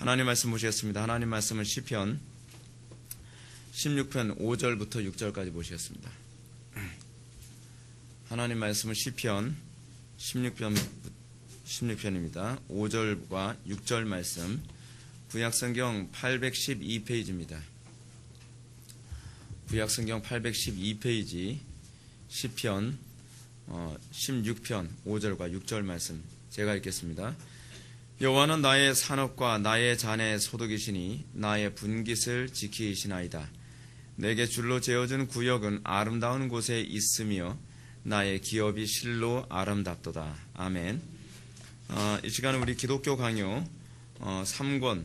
하나님 말씀 보시겠습니다. 하나님 말씀은 시편 16편 5절부터 6절까지 보시겠습니다. 하나님 말씀은 시편 16편입니다. 5절과 6절 말씀, 구약성경 812페이지입니다. 구약성경 812페이지 시편 16편 5절과 6절 말씀 제가 읽겠습니다. 여호와는 나의 산업과 나의 잔의 소득이시니 나의 분깃을 지키시나이다. 내게 줄로 재어준 구역은 아름다운 곳에 있으며 나의 기업이 실로 아름답도다. 아멘. 이 시간은 우리 기독교 강요 3권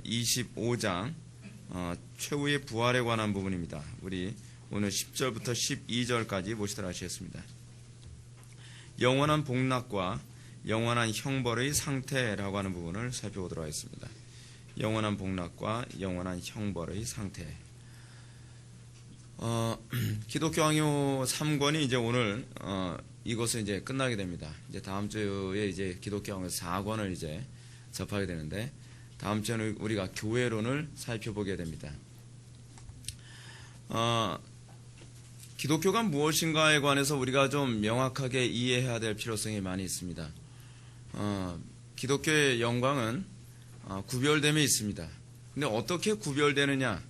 25장 최후의 부활에 관한 부분입니다. 우리 오늘 10절부터 12절까지 보시도록 하시겠습니다. 영원한 복락과 영원한 형벌의 상태라고 하는 부분을 살펴보도록 하겠습니다. 영원한 복락과 영원한 형벌의 상태. 기독교 강요 3권이 이제 오늘 이것은 이제 끝나게 됩니다. 이제 다음 주에 이제 기독교 강요 4권을 이제 접하게 되는데, 다음 주에는 우리가 교회론을 살펴보게 됩니다. 기독교가 무엇인가에 관해서 우리가 좀 명확하게 이해해야 될 필요성이 많이 있습니다. 기독교의 영광은 구별됨에 있습니다. 근데 어떻게 구별되느냐,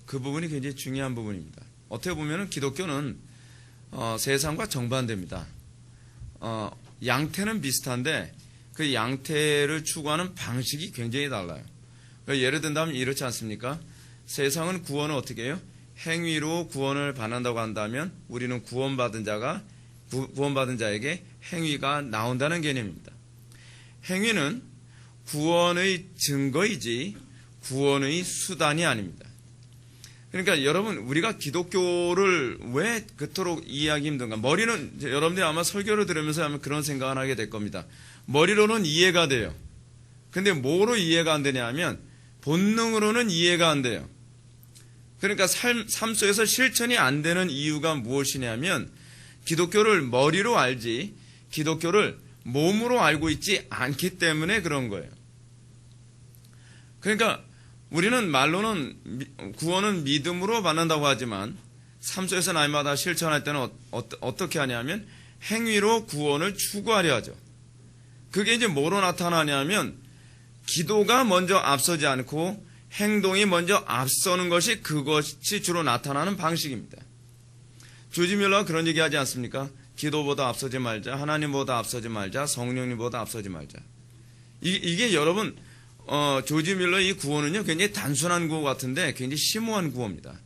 그 부분이 굉장히 중요한 부분입니다. 어떻게 보면 기독교는 세상과 정반대입니다. 양태는 비슷한데 그 양태를 추구하는 방식이 굉장히 달라요. 그러니까 예를 든다면 이렇지 않습니까? 세상은 구원을 어떻게 해요? 행위로 구원을 받는다고 한다면 우리는 구원받은 자에게 행위가 나온다는 개념입니다. 행위는 구원의 증거이지 구원의 수단이 아닙니다. 그러니까 여러분, 우리가 기독교를 왜 그토록 이해하기 힘든가? 머리는, 여러분들이 아마 설교를 들으면서 하면 그런 생각을 하게 될 겁니다. 머리로는 이해가 돼요. 근데 뭐로 이해가 안 되냐 하면 본능으로는 이해가 안 돼요. 그러니까 삶 속에서 실천이 안 되는 이유가 무엇이냐면 기독교를 머리로 알지 기독교를 몸으로 알고 있지 않기 때문에 그런 거예요. 그러니까 우리는 말로는 구원은 믿음으로 받는다고 하지만 삶 속에서 날마다 실천할 때는 어떻게 하냐면 행위로 구원을 추구하려 하죠. 그게 이제 뭐로 나타나냐면 기도가 먼저 앞서지 않고 행동이 먼저 앞서는 것이, 그것이 주로 나타나는 방식입니다. 조지 뮬러가 그런 얘기 하지 않습니까? 기도보다 앞서지 말자, 하나님보다 앞서지 말자, 성령님보다 앞서지 말자. 이게 여러분, 조지 뮬러의 이 구호는요, 굉장히 단순한 구호 같은데 굉장히 심오한 구호입니다.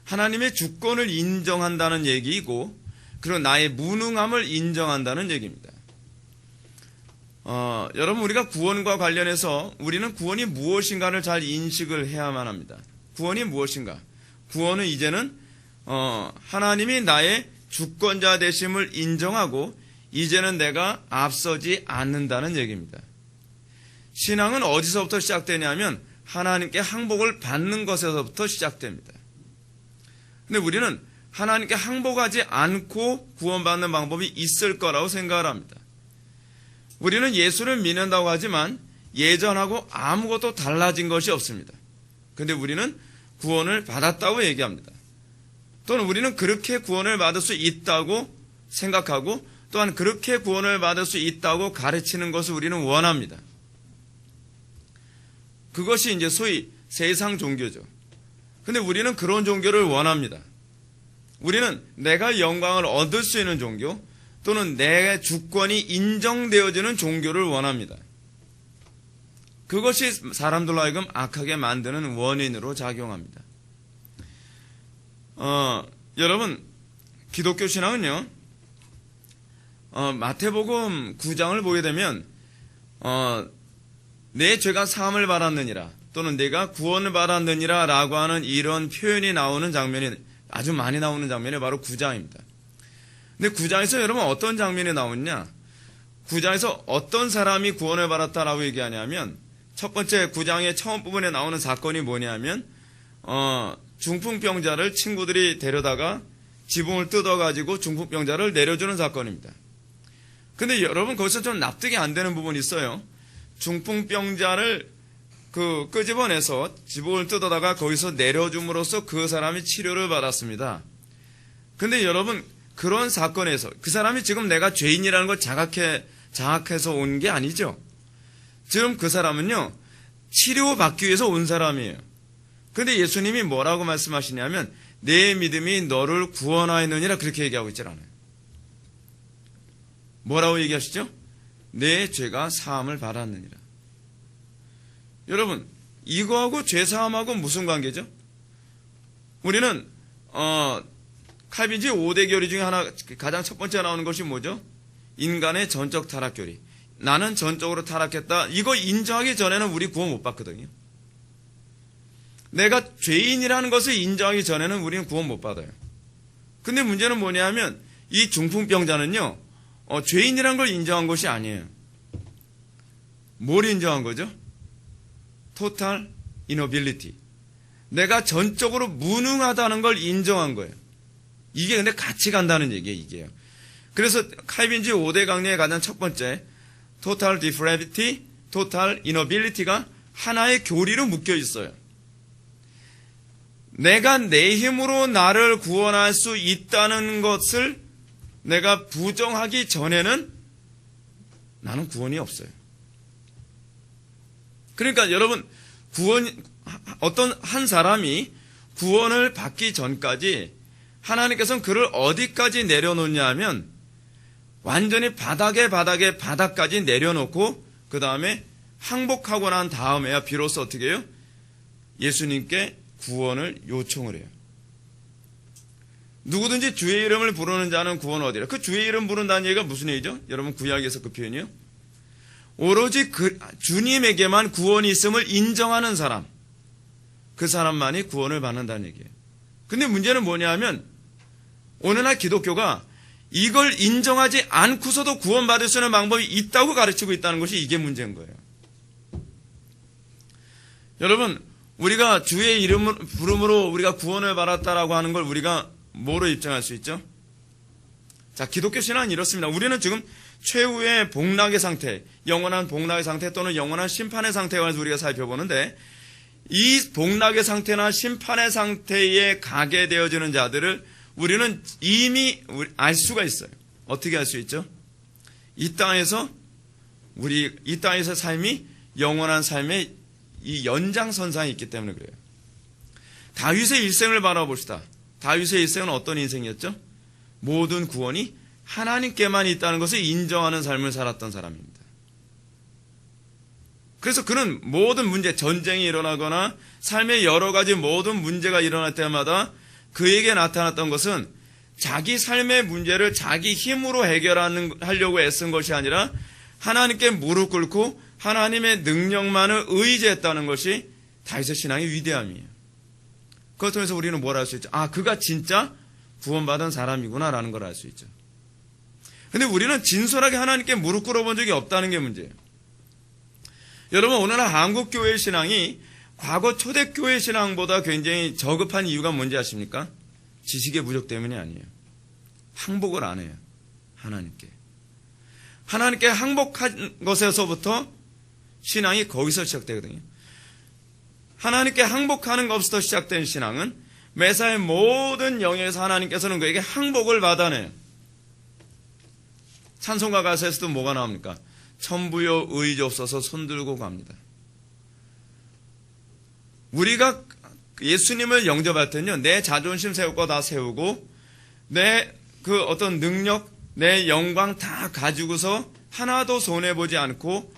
하나님의 주권을 인정한다는 얘기이고, 그리고 나의 무능함을 인정한다는 얘기입니다. 여러분, 우리가 구원과 관련해서 우리는 구원이 무엇인가를 잘 인식을 해야만 합니다. 구원이 무엇인가? 구원은 이제는 하나님이 나의 주권자 되심을 인정하고 이제는 내가 앞서지 않는다는 얘기입니다. 신앙은 어디서부터 시작되냐면 하나님께 항복을 받는 것에서부터 시작됩니다. 근데 우리는 하나님께 항복하지 않고 구원받는 방법이 있을 거라고 생각을 합니다. 우리는 예수를 믿는다고 하지만 예전하고 아무것도 달라진 것이 없습니다. 그런데 우리는 구원을 받았다고 얘기합니다. 또는 우리는 그렇게 구원을 받을 수 있다고 생각하고 또한 그렇게 구원을 받을 수 있다고 가르치는 것을 우리는 원합니다. 그것이 이제 소위 세상 종교죠. 그런데 우리는 그런 종교를 원합니다. 우리는 내가 영광을 얻을 수 있는 종교, 또는 내 주권이 인정되어지는 종교를 원합니다. 그것이 사람들로 하여금 악하게 만드는 원인으로 작용합니다. 여러분, 기독교 신앙은요, 마태복음 9장을 보게 되면 내 죄가 사함을 받았느니라, 또는 내가 구원을 받았느니라 라고 하는 이런 표현이 나오는 장면이 아주 많이 나오는 장면이 바로 9장입니다. 근데 9장에서 여러분 어떤 장면이 나오느냐? 9장에서 어떤 사람이 구원을 받았다라고 얘기하냐면, 첫 번째 9장의 처음 부분에 나오는 사건이 뭐냐면 중풍병자를 친구들이 데려다가 지붕을 뜯어가지고 중풍병자를 내려주는 사건입니다. 근데 여러분 거기서 좀 납득이 안 되는 부분이 있어요. 중풍병자를 끄집어내서 지붕을 뜯어다가 거기서 내려줌으로써 그 사람이 치료를 받았습니다. 근데 여러분, 그런 사건에서 그 사람이 지금 내가 죄인이라는 걸 자각해서 온 게 아니죠. 지금 그 사람은요, 치료받기 위해서 온 사람이에요. 근데 예수님이 뭐라고 말씀하시냐면, 내 믿음이 너를 구원하였느니라 그렇게 얘기하고 있질 않아요. 뭐라고 얘기하시죠? 내 죄가 사함을 받았느니라. 여러분, 이거하고 죄사함하고 무슨 관계죠? 우리는 칼빈주의 5대 교리 중에 하나, 가장 첫 번째 나오는 것이 뭐죠? 인간의 전적 타락 교리. 나는 전적으로 타락했다. 이거 인정하기 전에는 우리 구원 못 받거든요. 내가 죄인이라는 것을 인정하기 전에는 우리는 구원 못 받아요. 근데 문제는 뭐냐면 이 중풍병자는요, 죄인이라는 걸 인정한 것이 아니에요. 뭘 인정한 거죠? Total inability. 내가 전적으로 무능하다는 걸 인정한 거예요. 이게 근데 같이 간다는 얘기예요, 이게요. 그래서 칼빈주의 5대 강령의 가장 첫 번째, Total depravity, Total inability가 하나의 교리로 묶여 있어요. 내가 내 힘으로 나를 구원할 수 있다는 것을 내가 부정하기 전에는 나는 구원이 없어요. 그러니까 여러분, 어떤 한 사람이 구원을 받기 전까지 하나님께서는 그를 어디까지 내려놓냐 하면 완전히 바닥까지 내려놓고 그 다음에 항복하고 난 다음에야 비로소 어떻게 해요? 예수님께 구원을 요청을 해요. 누구든지 주의 이름을 부르는 자는 구원 얻으리라. 그 주의 이름 부른다는 얘기가 무슨 얘기죠? 여러분 구약에서 그 표현이요. 오로지 주님에게만 구원이 있음을 인정하는 사람, 그 사람만이 구원을 받는다는 얘기예요. 근데 문제는 뭐냐 하면 오늘날 기독교가 이걸 인정하지 않고서도 구원받을 수 있는 방법이 있다고 가르치고 있다는 것이 이게 문제인 거예요. 여러분, 우리가 주의 이름을 부름으로 우리가 구원을 받았다라고 하는 걸 우리가 뭐로 입증할 수 있죠? 자, 기독교 신앙은 이렇습니다. 우리는 지금 최후의 복락의 상태, 영원한 복락의 상태 또는 영원한 심판의 상태에 관해서 우리가 살펴보는데, 이 복락의 상태나 심판의 상태에 가게 되어지는 자들을 우리는 이미 알 수가 있어요. 어떻게 알 수 있죠? 이 땅에서의 삶이 영원한 삶의 이 연장선상에 있기 때문에 그래요. 다윗의 일생을 바라봅시다. 다윗의 일생은 어떤 인생이었죠? 모든 구원이 하나님께만 있다는 것을 인정하는 삶을 살았던 사람입니다. 그래서 그는 모든 문제, 전쟁이 일어나거나 삶의 여러 가지 모든 문제가 일어날 때마다 그에게 나타났던 것은 자기 삶의 문제를 자기 힘으로 해결하려고 애쓴 것이 아니라 하나님께 무릎 꿇고 하나님의 능력만을 의지했다는 것이 다윗의 신앙의 위대함이에요. 그것 통해서 우리는 뭘 알 수 있죠? 아, 그가 진짜 구원받은 사람이구나라는 걸 알 수 있죠. 근데 우리는 진솔하게 하나님께 무릎 꿇어본 적이 없다는 게 문제예요. 여러분, 오늘날 한국교회의 신앙이 과거 초대교회 신앙보다 굉장히 저급한 이유가 뭔지 아십니까? 지식의 부족 때문이 아니에요. 항복을 안 해요. 하나님께. 하나님께 항복한 것에서부터 신앙이 거기서 시작되거든요. 하나님께 항복하는 것부터 시작된 신앙은 매사의 모든 영역에서 하나님께서는 그에게 항복을 받아내요. 찬송가 가사에서도 뭐가 나옵니까? 천부여 의지없어서 손들고 갑니다. 우리가 예수님을 영접할 때는요, 내 자존심 세울 거 다 세우고, 내 그 어떤 능력, 내 영광 다 가지고서 하나도 손해보지 않고,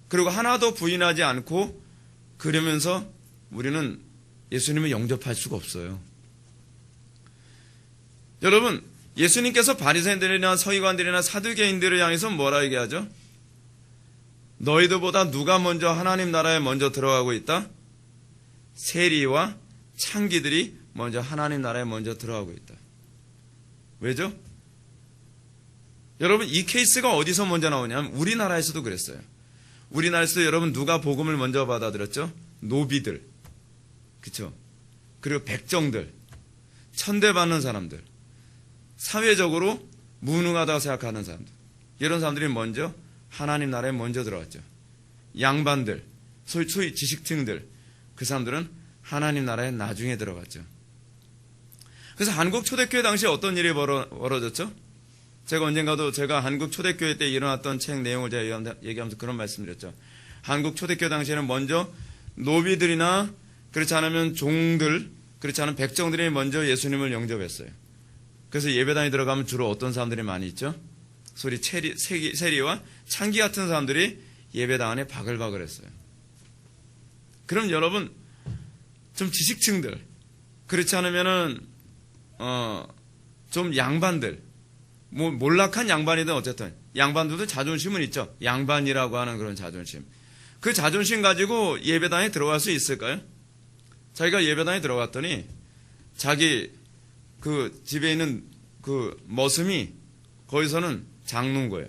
그리고 하나도 부인하지 않고, 그러면서 우리는 예수님을 영접할 수가 없어요. 여러분, 예수님께서 바리새인들이나 서기관들이나 사두개인들을 향해서 뭐라 얘기하죠? 너희들보다 누가 먼저 하나님 나라에 먼저 들어가고 있다? 세리와 창기들이 먼저 하나님 나라에 먼저 들어가고 있다. 왜죠? 여러분, 이 케이스가 어디서 먼저 나오냐면 우리나라에서도 그랬어요. 우리나라에서도 여러분 누가 복음을 먼저 받아들였죠? 노비들, 그렇죠? 그리고 백정들, 천대받는 사람들, 사회적으로 무능하다고 생각하는 사람들, 이런 사람들이 먼저 하나님 나라에 먼저 들어갔죠. 양반들, 소위 지식층들, 그 사람들은 하나님 나라에 나중에 들어갔죠. 그래서 한국 초대교회 당시에 어떤 일이 벌어졌죠? 제가 언젠가도 제가 한국 초대교회 때 일어났던 책 내용을 제가 얘기하면서 그런 말씀드렸죠. 한국 초대교회 당시에는 먼저 노비들이나 그렇지 않으면 종들, 그렇지 않은 백정들이 먼저 예수님을 영접했어요. 그래서 예배당에 들어가면 주로 어떤 사람들이 많이 있죠? 소리 세리와 창기 같은 사람들이 예배당 안에 바글바글했어요. 그럼 여러분 좀 지식층들, 그렇지 않으면은 좀 양반들, 뭐 몰락한 양반이든 어쨌든 양반들도 자존심은 있죠. 양반이라고 하는 그런 자존심. 그 자존심 가지고 예배당에 들어갈 수 있을까요? 자기가 예배당에 들어갔더니 자기 그 집에 있는 그 머슴이 거기서는 장로인 거예요.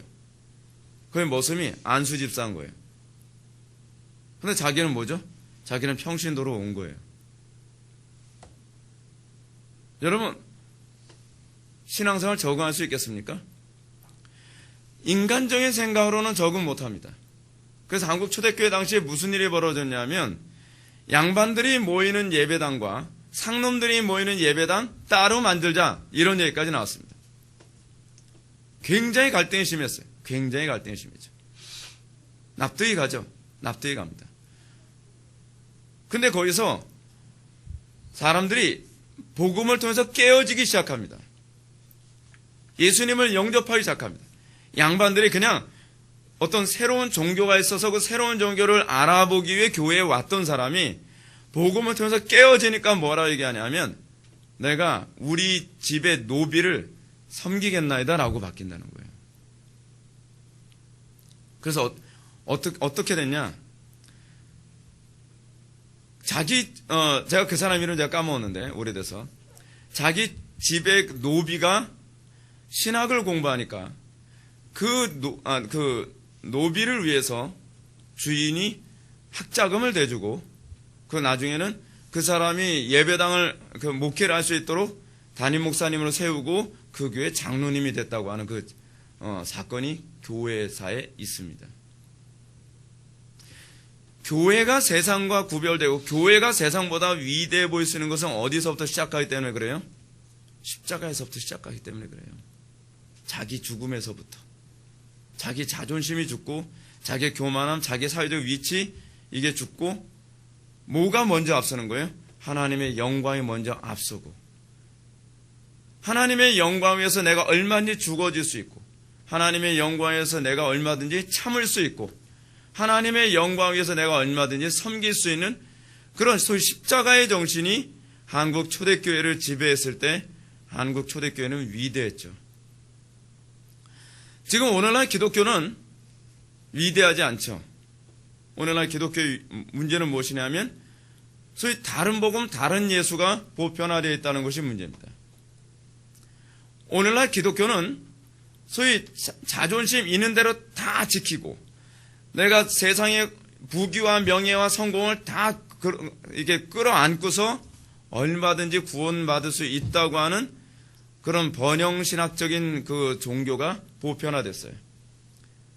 그 머슴이 안수 집사인 거예요. 근데 자기는 뭐죠? 자기는 평신도로 온 거예요. 여러분, 신앙생활 적응할 수 있겠습니까? 인간적인 생각으로는 적응 못합니다. 그래서 한국 초대교회 당시에 무슨 일이 벌어졌냐면 양반들이 모이는 예배당과 상놈들이 모이는 예배당 따로 만들자, 이런 얘기까지 나왔습니다. 굉장히 갈등이 심했어요. 굉장히 갈등이 심했죠. 납득이 가죠. 납득이 갑니다. 근데 거기서 사람들이 복음을 통해서 깨어지기 시작합니다. 예수님을 영접하기 시작합니다. 양반들이 그냥 어떤 새로운 종교가 있어서 그 새로운 종교를 알아보기 위해 교회에 왔던 사람이 복음을 통해서 깨어지니까 뭐라고 얘기하냐면 내가 우리 집의 노비를 섬기겠나이다 라고 바뀐다는 거예요. 그래서 어떻게 됐냐? 제가 그 사람 이름 제가 까먹었는데, 오래돼서. 자기 집의 노비가 신학을 공부하니까 그 노비를 위해서 주인이 학자금을 대주고, 그 나중에는 그 사람이 예배당을 목회를 할 수 있도록 담임 목사님으로 세우고 그 교회 장로님이 됐다고 하는 그 사건이 교회사에 있습니다. 교회가 세상과 구별되고 교회가 세상보다 위대해 보일 수 있는 것은 어디서부터 시작하기 때문에 그래요? 십자가에서부터 시작하기 때문에 그래요. 자기 죽음에서부터. 자기 자존심이 죽고 자기 교만함, 자기 사회적 위치, 이게 죽고 뭐가 먼저 앞서는 거예요? 하나님의 영광이 먼저 앞서고, 하나님의 영광 위해서 내가 얼마든지 죽어질 수 있고, 하나님의 영광 위해서 내가 얼마든지 참을 수 있고, 하나님의 영광 위해서 내가 얼마든지 섬길 수 있는 그런 소위 십자가의 정신이 한국 초대교회를 지배했을 때 한국 초대교회는 위대했죠. 지금 오늘날 기독교는 위대하지 않죠. 오늘날 기독교의 문제는 무엇이냐면 소위 다른 복음, 다른 예수가 보편화되어 있다는 것이 문제입니다. 오늘날 기독교는 소위 자존심 있는 대로 다 지키고 내가 세상의 부귀와 명예와 성공을 다 이게 끌어안고서 얼마든지 구원받을 수 있다고 하는 그런 번영신학적인 그 종교가 보편화됐어요.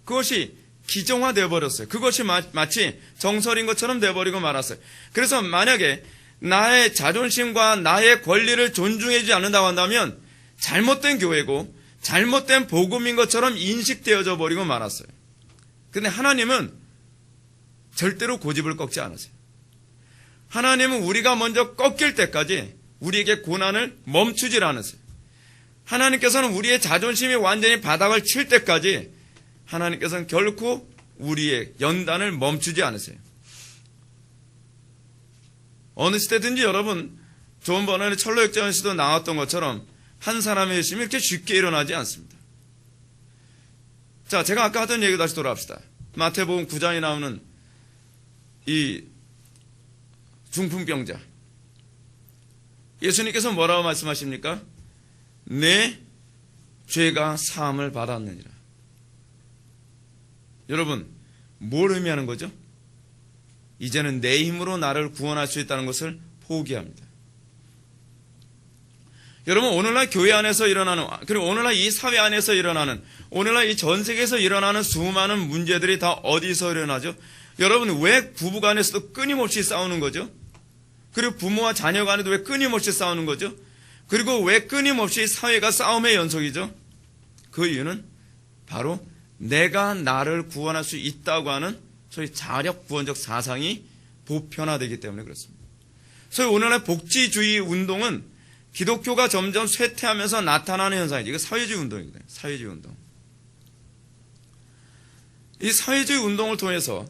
그것이 기정화되어 버렸어요. 그것이 마치 정설인 것처럼 되어버리고 말았어요. 그래서 만약에 나의 자존심과 나의 권리를 존중해주지 않는다고 한다면 잘못된 교회고 잘못된 복음인 것처럼 인식되어져 버리고 말았어요. 근데 하나님은 절대로 고집을 꺾지 않으세요. 하나님은 우리가 먼저 꺾일 때까지 우리에게 고난을 멈추질 않으세요. 하나님께서는 우리의 자존심이 완전히 바닥을 칠 때까지 하나님께서는 결코 우리의 연단을 멈추지 않으세요. 어느 시대든지 여러분, 존 버넌의 철로역전에서도 나왔던 것처럼 한 사람의 열심이 이렇게 쉽게 일어나지 않습니다. 자, 제가 아까 하던 얘기 다시 돌아갑시다. 마태복음 9장에 나오는 이 중풍병자. 예수님께서 뭐라고 말씀하십니까? 내 죄가 사함을 받았느니라. 여러분, 뭘 의미하는 거죠? 이제는 내 힘으로 나를 구원할 수 있다는 것을 포기합니다. 여러분, 오늘날 교회 안에서 일어나는, 그리고 오늘날 이 사회 안에서 일어나는, 오늘날 이 전 세계에서 일어나는 수많은 문제들이 다 어디서 일어나죠? 여러분, 왜 부부 간에서도 끊임없이 싸우는 거죠? 그리고 부모와 자녀 간에도 왜 끊임없이 싸우는 거죠? 그리고 왜 끊임없이 사회가 싸움의 연속이죠? 그 이유는 바로 내가 나를 구원할 수 있다고 하는 소위 자력 구원적 사상이 보편화되기 때문에 그렇습니다. 소위 오늘날 복지주의 운동은 기독교가 점점 쇠퇴하면서 나타나는 현상이죠. 이거 사회주의 운동입니다. 사회주의 운동. 이 사회주의 운동을 통해서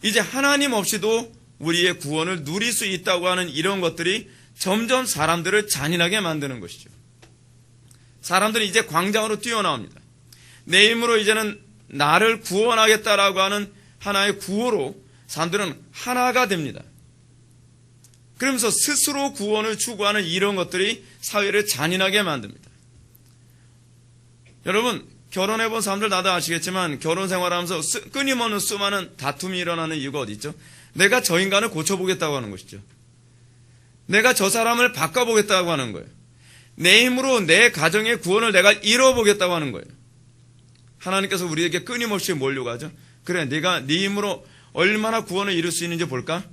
이제 하나님 없이도 우리의 구원을 누릴 수 있다고 하는 이런 것들이 점점 사람들을 잔인하게 만드는 것이죠. 사람들이 이제 광장으로 뛰어나옵니다. 내 힘으로 이제는 나를 구원하겠다라고 하는 하나의 구호로 사람들은 하나가 됩니다. 그러면서 스스로 구원을 추구하는 이런 것들이 사회를 잔인하게 만듭니다. 여러분, 결혼해본 사람들 다들 아시겠지만 결혼 생활하면서 끊임없는 수많은 다툼이 일어나는 이유가 어디 있죠? 내가 저 인간을 고쳐보겠다고 하는 것이죠. 내가 저 사람을 바꿔보겠다고 하는 거예요. 내 힘으로 내 가정의 구원을 내가 이뤄보겠다고 하는 거예요. 하나님께서 우리에게 끊임없이 몰려고 하죠. 그래, 네가 네 힘으로 얼마나 구원을 이룰 수 있는지 볼까?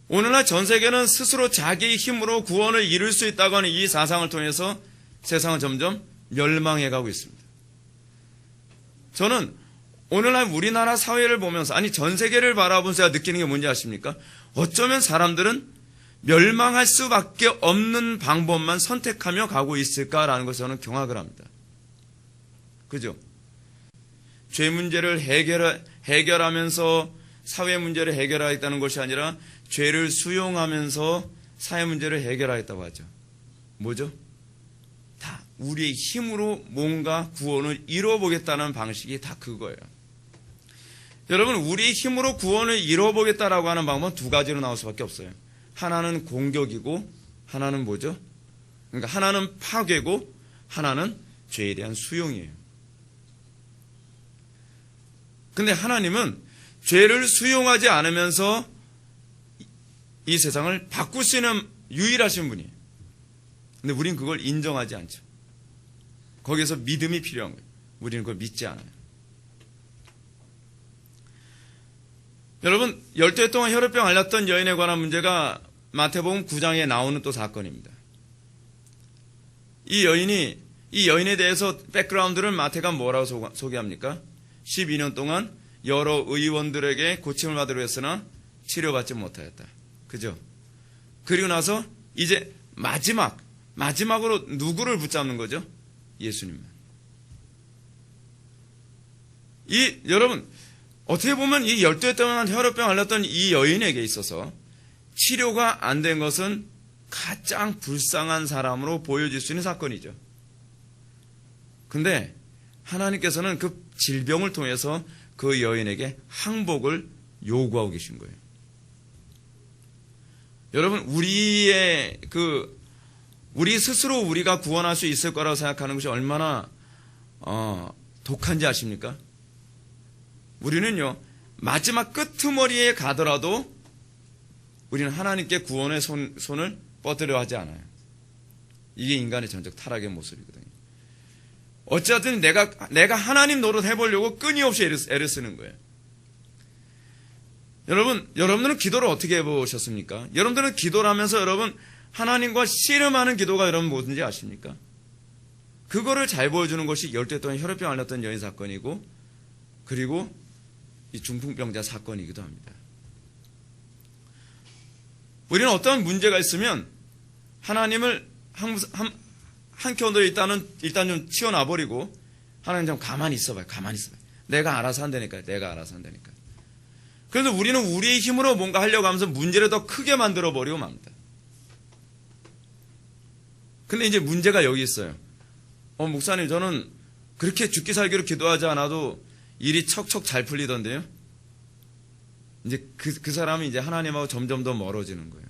오늘날 전 세계는 스스로 자기의 힘으로 구원을 이룰 수 있다고 하는 이 사상을 통해서 세상은 점점 멸망해가고 있습니다. 저는 오늘날 우리나라 사회를 보면서, 아니 전 세계를 바라보면서 제가 느끼는 게 뭔지 아십니까? 어쩌면 사람들은 멸망할 수밖에 없는 방법만 선택하며 가고 있을까라는 것을 저는 경악을 합니다. 그죠? 죄 문제를 해결하면서 사회 문제를 해결하겠다는 것이 아니라 죄를 수용하면서 사회 문제를 해결하겠다고 하죠. 뭐죠? 다 우리의 힘으로 뭔가 구원을 이루어보겠다는 방식이 다 그거예요. 여러분, 우리의 힘으로 구원을 이루어보겠다라고 하는 방법은 두 가지로 나올 수밖에 없어요. 하나는 공격이고 하나는 뭐죠? 그러니까 하나는 파괴고 하나는 죄에 대한 수용이에요. 근데 하나님은 죄를 수용하지 않으면서 이 세상을 바꿀 수 있는 유일하신 분이에요. 근데 우린 그걸 인정하지 않죠. 거기에서 믿음이 필요한 거예요. 우리는 그걸 믿지 않아요. 여러분, 12해 동안 혈우병 앓았던 여인에 관한 문제가 마태복음 9장에 나오는 또 사건입니다. 이 여인에 대해서 백그라운드를 마태가 뭐라고 소개합니까? 12년 동안 여러 의원들에게 고침을 받으려 했으나 치료받지 못하였다. 그죠? 그리고 나서 이제 마지막으로 누구를 붙잡는 거죠? 예수님만. 여러분, 어떻게 보면 이 12해 동안 혈우병 앓았던 이 여인에게 있어서 치료가 안 된 것은 가장 불쌍한 사람으로 보여질 수 있는 사건이죠. 근데 하나님께서는 그 질병을 통해서 그 여인에게 항복을 요구하고 계신 거예요. 여러분, 우리 스스로 우리가 구원할 수 있을 거라고 생각하는 것이 얼마나 독한지 아십니까? 우리는요, 마지막 끄트머리에 가더라도 우리는 하나님께 구원의 손을 뻗으려 하지 않아요. 이게 인간의 전적 타락의 모습이거든요. 어쨌든 내가 하나님 노릇 해보려고 끊임없이 애를 쓰는 거예요. 여러분들은 기도를 어떻게 해보셨습니까? 여러분들은 기도를 하면서 여러분 하나님과 씨름하는 기도가 여러분 뭐든지 아십니까? 그거를 잘 보여주는 것이 10대 동안 혈우병 앓았던 여인 사건이고, 그리고 이 중풍병자 사건이기도 합니다. 우리는 어떤 문제가 있으면 하나님을 한켠으로 일단 좀 치워놔버리고, 하나님 좀 가만히 있어봐요. 내가 알아서 한다니까요. 그래서 우리는 우리의 힘으로 뭔가 하려고 하면서 문제를 더 크게 만들어버리고 맙니다. 근데 이제 문제가 여기 있어요. 목사님, 저는 그렇게 죽기 살기로 기도하지 않아도 일이 척척 잘 풀리던데요? 이제 그 사람이 이제 하나님하고 점점 더 멀어지는 거예요.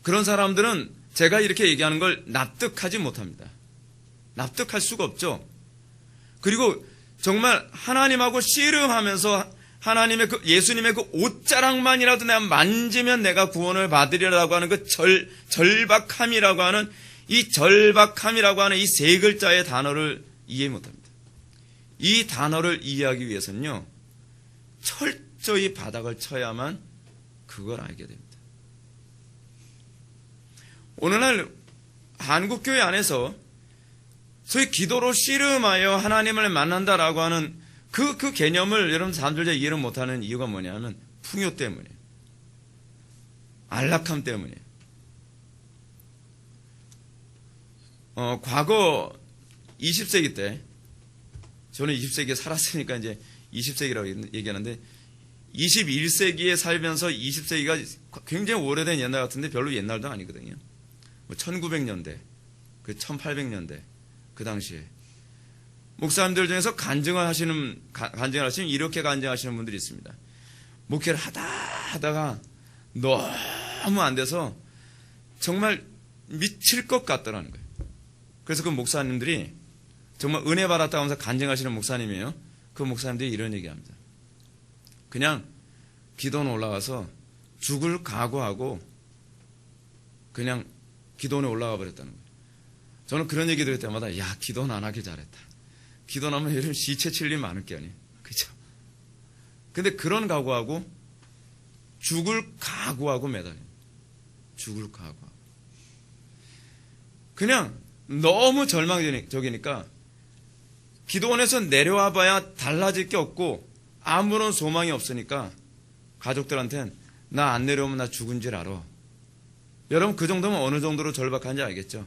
그런 사람들은 제가 이렇게 얘기하는 걸 납득하지 못합니다. 납득할 수가 없죠. 그리고 정말 하나님하고 씨름하면서 하나님의 예수님의 그 옷자락만이라도 내가 만지면 내가 구원을 받으리라고 하는 그 절박함이라고 하는 이 세 글자의 단어를 이해 못합니다. 이 단어를 이해하기 위해서는요, 철저히 바닥을 쳐야만 그걸 알게 됩니다. 오늘날 한국교회 안에서 소위 기도로 씨름하여 하나님을 만난다라고 하는 그 개념을 여러분 사람들이 이해를 못하는 이유가 뭐냐면 풍요 때문이에요. 안락함 때문이에요. 과거 20세기 때, 저는 20세기에 살았으니까 이제 20세기라고 얘기하는데, 21세기에 살면서 20세기가 굉장히 오래된 옛날 같은데 별로 옛날도 아니거든요. 1900년대, 1800년대, 그 당시에. 목사님들 중에서 간증을 하시면 이렇게 간증하시는 분들이 있습니다. 목회를 하다가 너무 안 돼서 정말 미칠 것 같더라는 거예요. 그래서 그 목사님들이 정말 은혜 받았다고 하면서 간증하시는 목사님이에요. 그 목사님들이 이런 얘기합니다. 그냥 기도원 올라가서 죽을 각오하고 그냥 기도원에 올라가 버렸다는 거예요. 저는 그런 얘기 들을 때마다 야, 기도원 안 하길 잘했다. 기도원 하면 요즘 시체 칠 일 많을 게 아니에요. 그죠? 근데 그런 각오하고 죽을 각오하고 매달려요. 죽을 각오하고. 그냥 너무 절망적이니까 기도원에서 내려와 봐야 달라질 게 없고 아무런 소망이 없으니까 가족들한테는 나 안 내려오면 나 죽은 줄 알아. 여러분 그 정도면 어느 정도로 절박한지 알겠죠?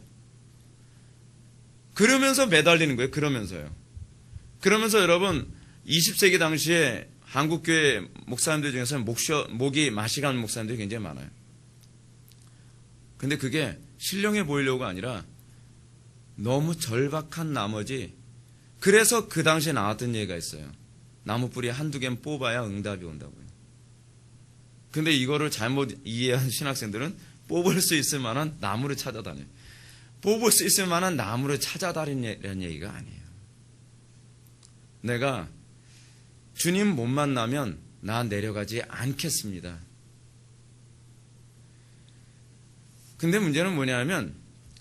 그러면서 매달리는 거예요. 그러면서 여러분 20세기 당시에 한국교회 목사님들 중에서는 목이 맛이 가는 목사님들이 굉장히 많아요. 근데 그게 신령해 보이려고가 아니라 너무 절박한 나머지, 그래서 그 당시에 나왔던 얘기가 있어요. 나무 뿌리 한두 개는 뽑아야 응답이 온다고요. 근데 이거를 잘못 이해한 신학생들은 뽑을 수 있을 만한 나무를 찾아다녀요. 뽑을 수 있을 만한 나무를 찾아다니는 얘기가 아니에요. 내가 주님 못 만나면 나 내려가지 않겠습니다. 근데 문제는 뭐냐면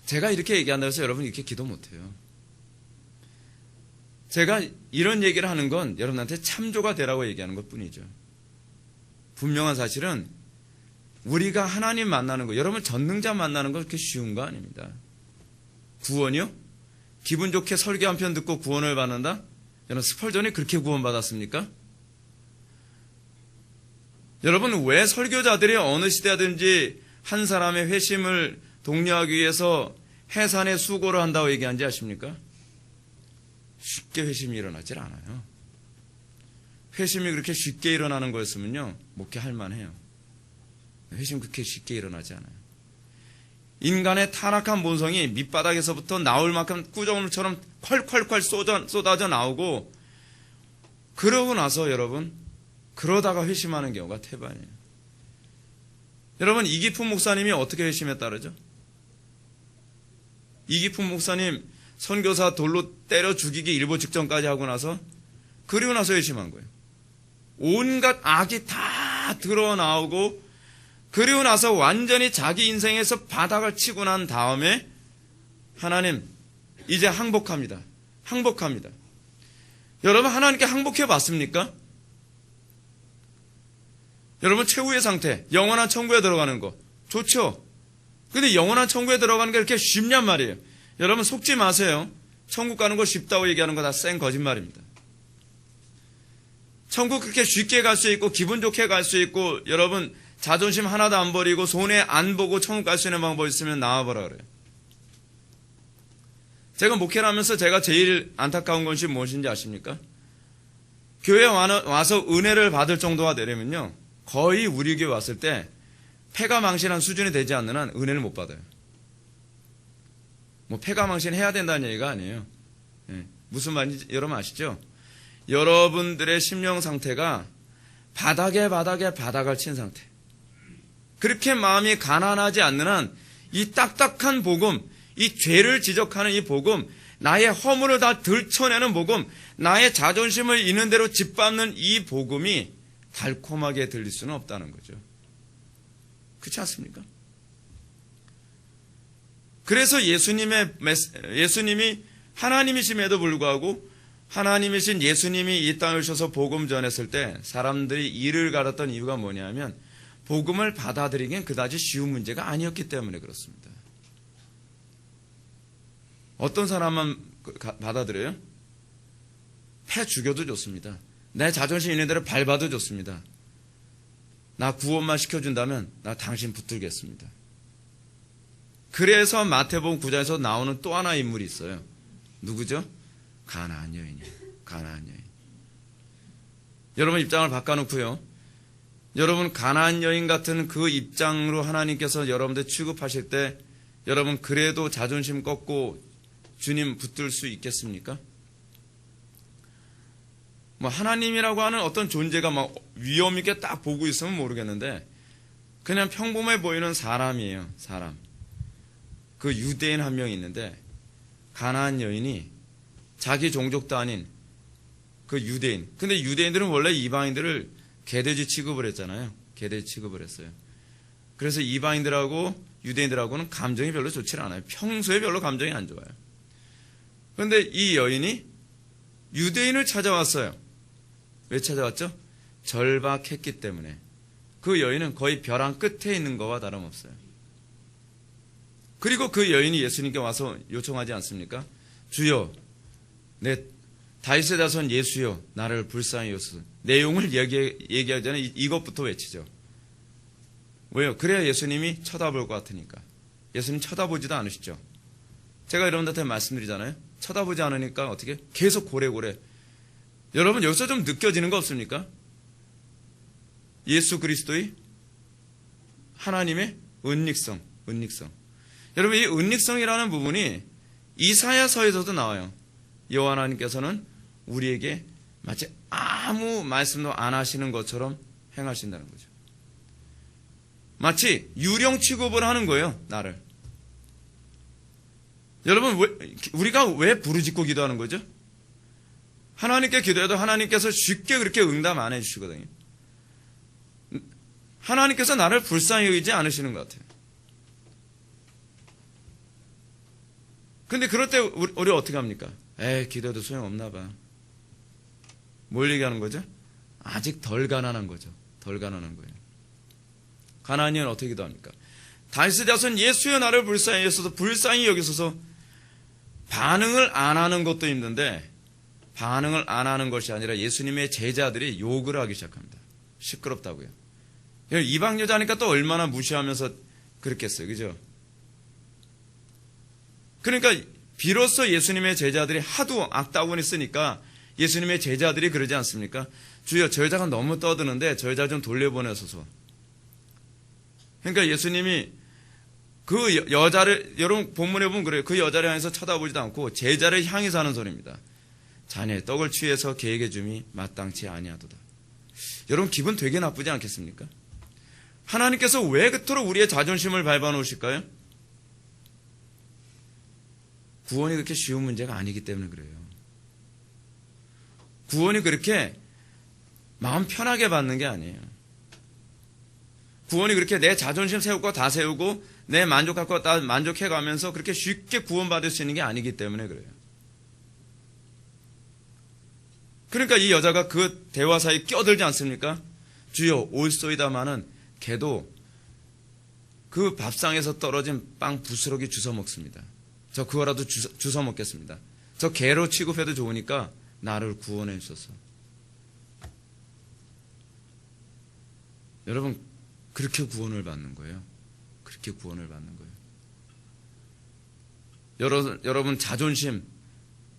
제가 이렇게 얘기한다고 해서 여러분 이렇게 기도 못해요. 제가 이런 얘기를 하는 건 여러분한테 참조가 되라고 얘기하는 것 뿐이죠. 분명한 사실은 우리가 하나님 만나는 거, 여러분 전능자 만나는 거 그렇게 쉬운 거 아닙니다. 구원이요? 기분 좋게 설교 한 편 듣고 구원을 받는다? 여러분 스펄전이 그렇게 구원받았습니까? 여러분 왜 설교자들이 어느 시대든지 한 사람의 회심을 독려하기 위해서 해산의 수고를 한다고 얘기한지 아십니까? 쉽게 회심이 일어나질 않아요. 회심이 그렇게 쉽게 일어나는 거였으면요, 목회할 만해요. 회심 그렇게 쉽게 일어나지 않아요. 인간의 타락한 본성이 밑바닥에서부터 나올 만큼 꾸정물처럼 콸콸콸 쏟아져 나오고, 그러고 나서 여러분 그러다가 회심하는 경우가 태반이에요. 여러분 이기품 목사님이 어떻게 회심했다 그러죠? 이기품 목사님 선교사 돌로 때려 죽이기 일보 직전까지 하고 나서, 그리고 나서 회심한 거예요. 온갖 악이 다 드러나오고, 그리고 나서 완전히 자기 인생에서 바닥을 치고 난 다음에 하나님 이제 항복합니다. 여러분 하나님께 항복해 봤습니까? 여러분 최후의 상태, 영원한 천국에 들어가는 거 좋죠? 근데 영원한 천국에 들어가는 게 그렇게 쉽냔 말이에요. 여러분 속지 마세요. 천국 가는 거 쉽다고 얘기하는 거 다 쌩 거짓말입니다. 천국 그렇게 쉽게 갈 수 있고 기분 좋게 갈 수 있고, 여러분 자존심 하나도 안 버리고 손해 안 보고 천국 갈 수 있는 방법이 있으면 나와보라 그래요. 제가 목회를 하면서 제가 제일 안타까운 것이 무엇인지 아십니까? 교회에 와서 은혜를 받을 정도가 되려면요, 거의 우리 교회 왔을 때 폐가 망신한 수준이 되지 않는 한 은혜를 못 받아요. 뭐 폐가 망신해야 된다는 얘기가 아니에요. 무슨 말인지 여러분 아시죠? 여러분들의 심령 상태가 바닥을 친 상태. 그렇게 마음이 가난하지 않는 한 이 딱딱한 복음, 이 죄를 지적하는 이 복음, 나의 허물을 다 들춰내는 복음, 나의 자존심을 있는 대로 짓밟는 이 복음이 달콤하게 들릴 수는 없다는 거죠. 그렇지 않습니까? 그래서 예수님이 하나님이심에도 불구하고 하나님이신 예수님이 이 땅에 오셔서 복음 전했을 때 사람들이 이를 갈았던 이유가 뭐냐면 복음을 받아들이기엔 그다지 쉬운 문제가 아니었기 때문에 그렇습니다. 어떤 사람만 받아들여요? 패 죽여도 좋습니다. 내 자존심 있는 대로 밟아도 좋습니다. 나 구원만 시켜준다면 나 당신 붙들겠습니다. 그래서 마태복음 9장에서 나오는 또 하나의 인물이 있어요. 누구죠? 가나안 여인이에요. 가나안 여인. 여러분 입장을 바꿔놓고요. 여러분 가나안 여인 같은 그 입장으로 하나님께서 여러분들 취급하실 때 여러분 그래도 자존심 꺾고 주님 붙들 수 있겠습니까? 뭐 하나님이라고 하는 어떤 존재가 막 위험 있게 딱 보고 있으면 모르겠는데 그냥 평범해 보이는 사람이에요. 사람. 그 유대인 한 명이 있는데 가나안 여인이 자기 종족도 아닌 그 유대인. 근데 유대인들은 원래 이방인들을 개돼지 취급을 했잖아요. 개돼지 취급을 했어요. 그래서 이방인들하고 유대인들하고는 감정이 별로 좋지 않아요. 평소에 별로 감정이 안 좋아요. 그런데 이 여인이 유대인을 찾아왔어요. 왜 찾아왔죠? 절박했기 때문에. 그 여인은 거의 벼랑 끝에 있는 거와 다름없어요. 그리고 그 여인이 예수님께 와서 요청하지 않습니까? 주여, 내 다윗의 자손 예수여, 나를 불쌍히 여소서. 내용을 얘기하기 전에 이것부터 외치죠. 왜요? 그래야 예수님이 쳐다볼 것 같으니까. 예수님 쳐다보지도 않으시죠. 제가 여러분들한테 말씀드리잖아요. 쳐다보지 않으니까 어떻게? 계속 고래고래. 여러분 여기서 좀 느껴지는 거 없습니까? 예수 그리스도의 하나님의 은닉성. 여러분 이 은닉성이라는 부분이 이사야서에서도 나와요. 여호와 하나님께서는 우리에게 마치 아무 말씀도 안 하시는 것처럼 행하신다는 거죠. 마치 유령 취급을 하는 거예요. 나를. 여러분 우리가 왜 부르짖고 기도하는 거죠? 하나님께 기도해도 하나님께서 쉽게 그렇게 응답 안 해주시거든요. 하나님께서 나를 불쌍히 여기지 않으시는 것 같아요. 근데 그럴 때 우리 어떻게 합니까? 기도해도 소용없나 봐. 뭘 얘기하는 거죠? 아직 덜 가난한 거죠. 덜 가난한 거예요. 가나안은 어떻게 기도합니까? 다윗의 자손 예수여 나를 불쌍히 여기소서. 불쌍히 여기소서. 반응을 안 하는 것도 힘든데 반응을 안 하는 것이 아니라 예수님의 제자들이 욕을 하기 시작합니다. 시끄럽다고요. 이방 여자니까 또 얼마나 무시하면서 그랬겠어요. 그죠? 그러니까 비로소 예수님의 제자들이 하도 악다구니 쓰니까 예수님의 제자들이 그러지 않습니까? 주여 저 여자가 너무 떠드는데 저 여자 좀 돌려보내소서. 그러니까 예수님이 그 여자를 여러분 본문에 보면 그래요. 그 여자를 향해서 쳐다보지도 않고 제자를 향해서 하는 소리입니다. 자네 떡을 취해서 개에게 줌이 마땅치 아니하도다. 여러분 기분 되게 나쁘지 않겠습니까? 하나님께서 왜 그토록 우리의 자존심을 밟아놓으실까요? 구원이 그렇게 쉬운 문제가 아니기 때문에 그래요. 구원이 그렇게 마음 편하게 받는 게 아니에요. 구원이 그렇게 내 자존심 세울 거 다 세우고 내 만족할 거 다 만족해가면서 그렇게 쉽게 구원받을 수 있는 게 아니기 때문에 그래요. 그러니까 이 여자가 그 대화 사이에 껴들지 않습니까? 주여 올소이다마는 걔도 그 밥상에서 떨어진 빵 부스러기 주워 먹습니다. 저 그거라도 주워 먹겠습니다. 저 개로 취급해도 좋으니까 나를 구원해 주소서. 여러분 그렇게 구원을 받는 거예요. 그렇게 구원을 받는 거예요. 여러분 자존심,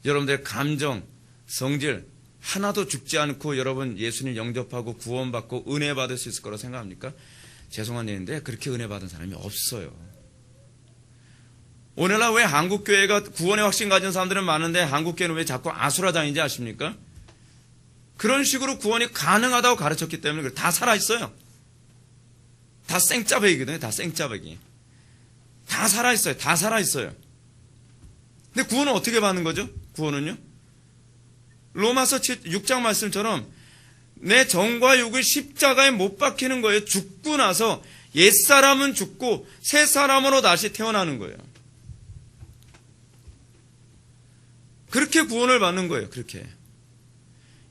여러분들의 감정, 성질 하나도 죽지 않고 여러분 예수님 영접하고 구원받고 은혜 받을 수 있을 거라고 생각합니까? 죄송한 얘기인데 그렇게 은혜 받은 사람이 없어요. 오늘날 왜 한국교회가 구원의 확신 가진 사람들은 많은데 한국교회는 왜 자꾸 아수라장인지 아십니까? 그런 식으로 구원이 가능하다고 가르쳤기 때문에 그래요. 다 살아있어요. 다 생짜배기거든요. 다 생짜배기. 다 살아있어요. 다 살아있어요. 근데 구원은 어떻게 받는 거죠? 구원은요? 로마서 6장 말씀처럼 내 정과 육을 십자가에 못 박히는 거예요. 죽고 나서 옛사람은 죽고 새 사람으로 다시 태어나는 거예요. 그렇게 구원을 받는 거예요. 그렇게.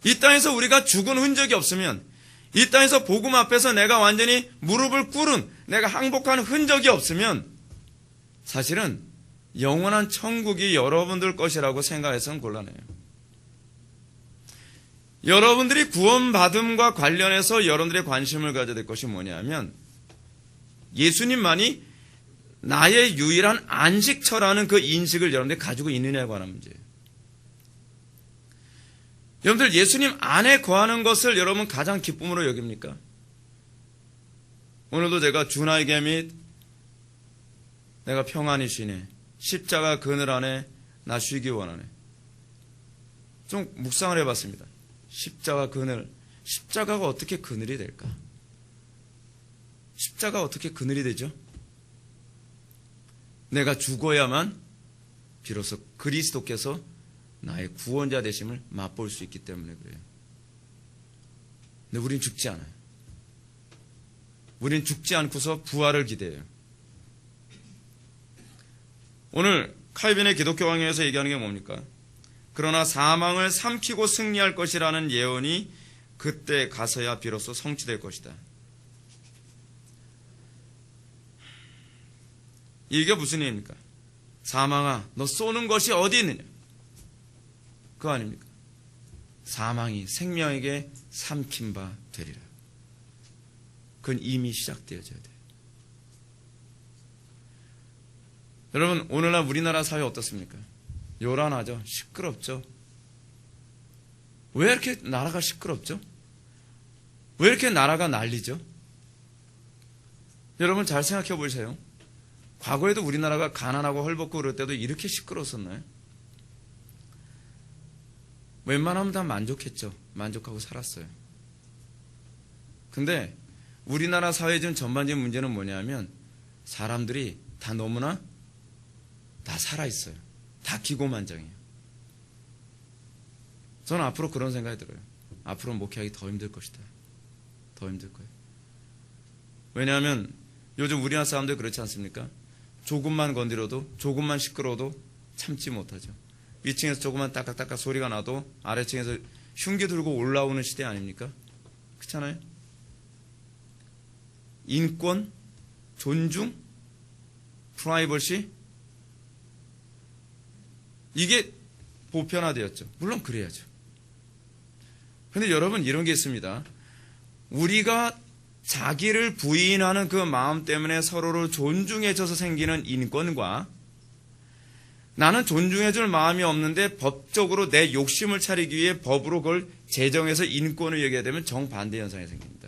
이 땅에서 우리가 죽은 흔적이 없으면, 이 땅에서 복음 앞에서 내가 완전히 무릎을 꿇은, 내가 항복한 흔적이 없으면 사실은 영원한 천국이 여러분들 것이라고 생각해서는 곤란해요. 여러분들이 구원받음과 관련해서 여러분들의 관심을 가져야 될 것이 뭐냐면, 예수님만이 나의 유일한 안식처라는 그 인식을 여러분들이 가지고 있느냐에 관한 문제예요. 여러분들 예수님 안에 거하는 것을 여러분 가장 기쁨으로 여깁니까? 오늘도 제가 주나에게 및 내가 평안히 쉬네, 십자가 그늘 안에 나 쉬기 원하네, 좀 묵상을 해봤습니다. 십자가 그늘, 십자가가 어떻게 그늘이 될까? 십자가가 어떻게 그늘이 되죠? 내가 죽어야만 비로소 그리스도께서 나의 구원자 되심을 맛볼 수 있기 때문에 그래요. 근데 우린 죽지 않아요. 우린 죽지 않고서 부활을 기대해요. 오늘 칼빈의 기독교 강의에서 얘기하는 게 뭡니까? 그러나 사망을 삼키고 승리할 것이라는 예언이 그때 가서야 비로소 성취될 것이다. 이게 무슨 얘기입니까? 사망아, 너 쏘는 것이 어디 있느냐? 그거 아닙니까? 사망이 생명에게 삼킨 바 되리라. 그건 이미 시작되어져야 돼요. 여러분, 오늘날 우리나라 사회 어떻습니까? 요란하죠? 시끄럽죠? 왜 이렇게 나라가 시끄럽죠? 왜 이렇게 나라가 난리죠? 여러분 잘 생각해 보세요. 과거에도 우리나라가 가난하고 헐벗고 그럴 때도 이렇게 시끄러웠었나요? 웬만하면 다 만족했죠. 만족하고 살았어요. 근데 우리나라 사회 좀 전반적인 문제는 뭐냐면 사람들이 다 너무나 다 살아있어요. 다 기고만장해요. 저는 앞으로 그런 생각이 들어요. 앞으로 목회하기 더 힘들 것이다. 더 힘들 거예요. 왜냐하면 요즘 우리나라 사람들 그렇지 않습니까? 조금만 건드려도, 조금만 시끄러워도 참지 못하죠. 위층에서 조금만 따깍따깍 소리가 나도 아래층에서 흉기 들고 올라오는 시대 아닙니까? 그렇잖아요? 인권, 존중, 프라이버시, 이게 보편화되었죠. 물론 그래야죠. 그런데 여러분 이런 게 있습니다. 우리가 자기를 부인하는 그 마음 때문에 서로를 존중해줘서 생기는 인권과 나는 존중해줄 마음이 없는데 법적으로 내 욕심을 차리기 위해 법으로 그걸 제정해서 인권을 얘기하게 되면 정반대 현상이 생깁니다.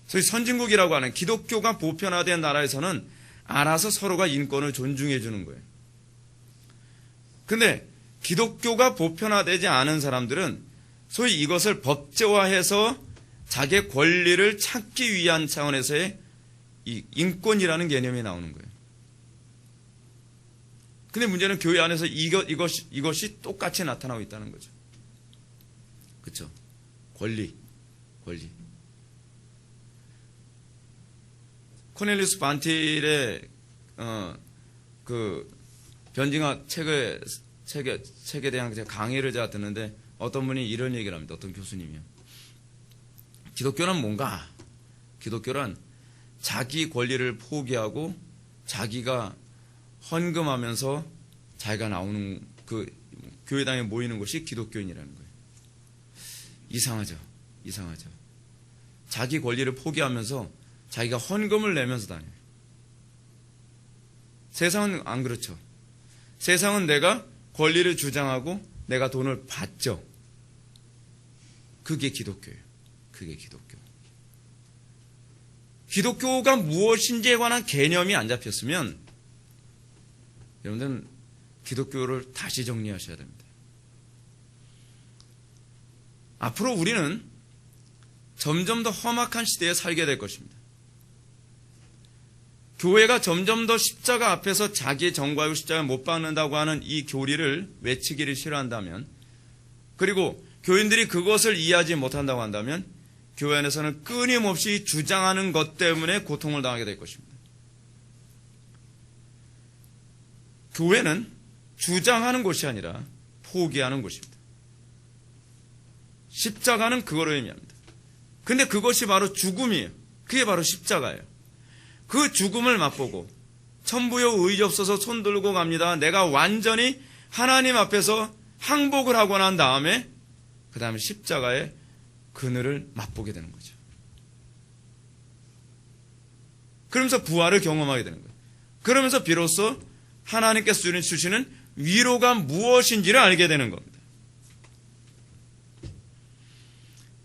소위 선진국이라고 하는 기독교가 보편화된 나라에서는 알아서 서로가 인권을 존중해 주는 거예요. 근데 기독교가 보편화되지 않은 사람들은 소위 이것을 법제화해서 자기의 권리를 찾기 위한 차원에서의 이 인권이라는 개념이 나오는 거예요. 근데 문제는 교회 안에서 이것이 똑같이 나타나고 있다는 거죠. 그렇죠? 권리. 코넬리우스 반틸의 그 변증학 책에 대한 강의를 제가 듣는데 어떤 분이 이런 얘기를 합니다. 어떤 교수님이요. 기독교는 뭔가? 기독교란 자기 권리를 포기하고 자기가 헌금하면서 자기가 나오는 그 교회당에 모이는 것이 기독교인이라는 거예요. 이상하죠. 자기 권리를 포기하면서 자기가 헌금을 내면서 다녀요. 세상은 안 그렇죠. 세상은 내가 권리를 주장하고 내가 돈을 받죠. 그게 기독교예요. 그게 기독교. 기독교가 무엇인지에 관한 개념이 안 잡혔으면 여러분들은 기독교를 다시 정리하셔야 됩니다. 앞으로 우리는 점점 더 험악한 시대에 살게 될 것입니다. 교회가 점점 더 십자가 앞에서 자기의 정과요 십자가를 못 박는다고 하는 이 교리를 외치기를 싫어한다면, 그리고 교인들이 그것을 이해하지 못한다고 한다면 교회 안에서는 끊임없이 주장하는 것 때문에 고통을 당하게 될 것입니다. 교회는 주장하는 곳이 아니라 포기하는 곳입니다. 십자가는 그거를 의미합니다. 근데 그것이 바로 죽음이에요. 그게 바로 십자가예요. 그 죽음을 맛보고 천부여 의지없어서 손 들고 갑니다. 내가 완전히 하나님 앞에서 항복을 하고 난 다음에 그 다음에 십자가의 그늘을 맛보게 되는 거죠. 그러면서 부활을 경험하게 되는 거예요. 그러면서 비로소 하나님께서 주시는 위로가 무엇인지를 알게 되는 겁니다.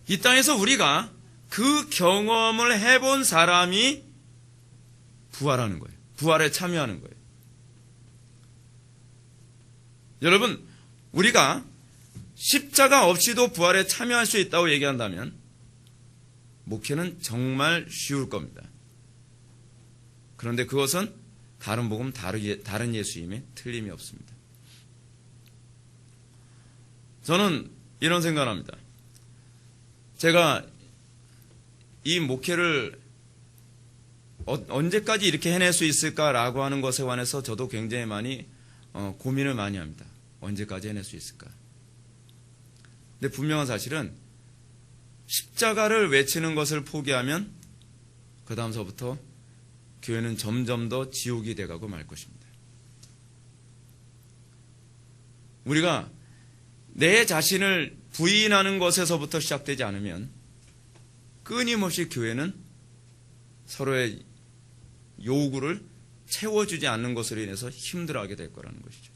이 땅에서 우리가 그 경험을 해본 사람이 부활하는 거예요. 부활에 참여하는 거예요. 여러분, 우리가 십자가 없이도 부활에 참여할 수 있다고 얘기한다면 목회는 정말 쉬울 겁니다. 그런데 그것은 다른 복음, 다른 예수임에 틀림이 없습니다. 저는 이런 생각을 합니다. 제가 이 목회를 언제까지 이렇게 해낼 수 있을까라고 하는 것에 관해서 저도 굉장히 많이 고민을 많이 합니다. 언제까지 해낼 수 있을까? 근데 분명한 사실은 십자가를 외치는 것을 포기하면 그 다음서부터 교회는 점점 더 지옥이 돼가고 말 것입니다. 우리가 내 자신을 부인하는 것에서부터 시작되지 않으면 끊임없이 교회는 서로의 요구를 채워주지 않는 것으로 인해서 힘들어하게 될 거라는 것이죠.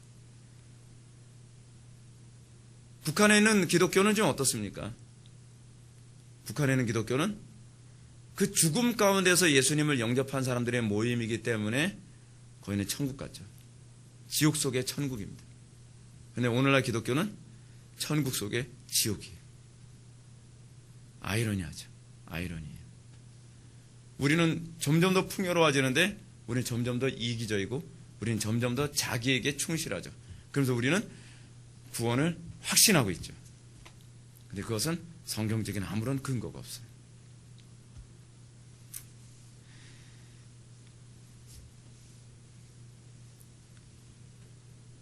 북한에 있는 기독교는 좀 어떻습니까? 북한에 있는 기독교는 그 죽음 가운데서 예수님을 영접한 사람들의 모임이기 때문에 거기는 천국 같죠. 지옥 속의 천국입니다. 그런데 오늘날 기독교는 천국 속의 지옥이에요. 아이러니하죠. 아이러니해요. 우리는 점점 더 풍요로워지는데 우리는 점점 더 이기적이고 우리는 점점 더 자기에게 충실하죠. 그래서 우리는 구원을 확신하고 있죠. 근데 그것은 성경적인 아무런 근거가 없어요.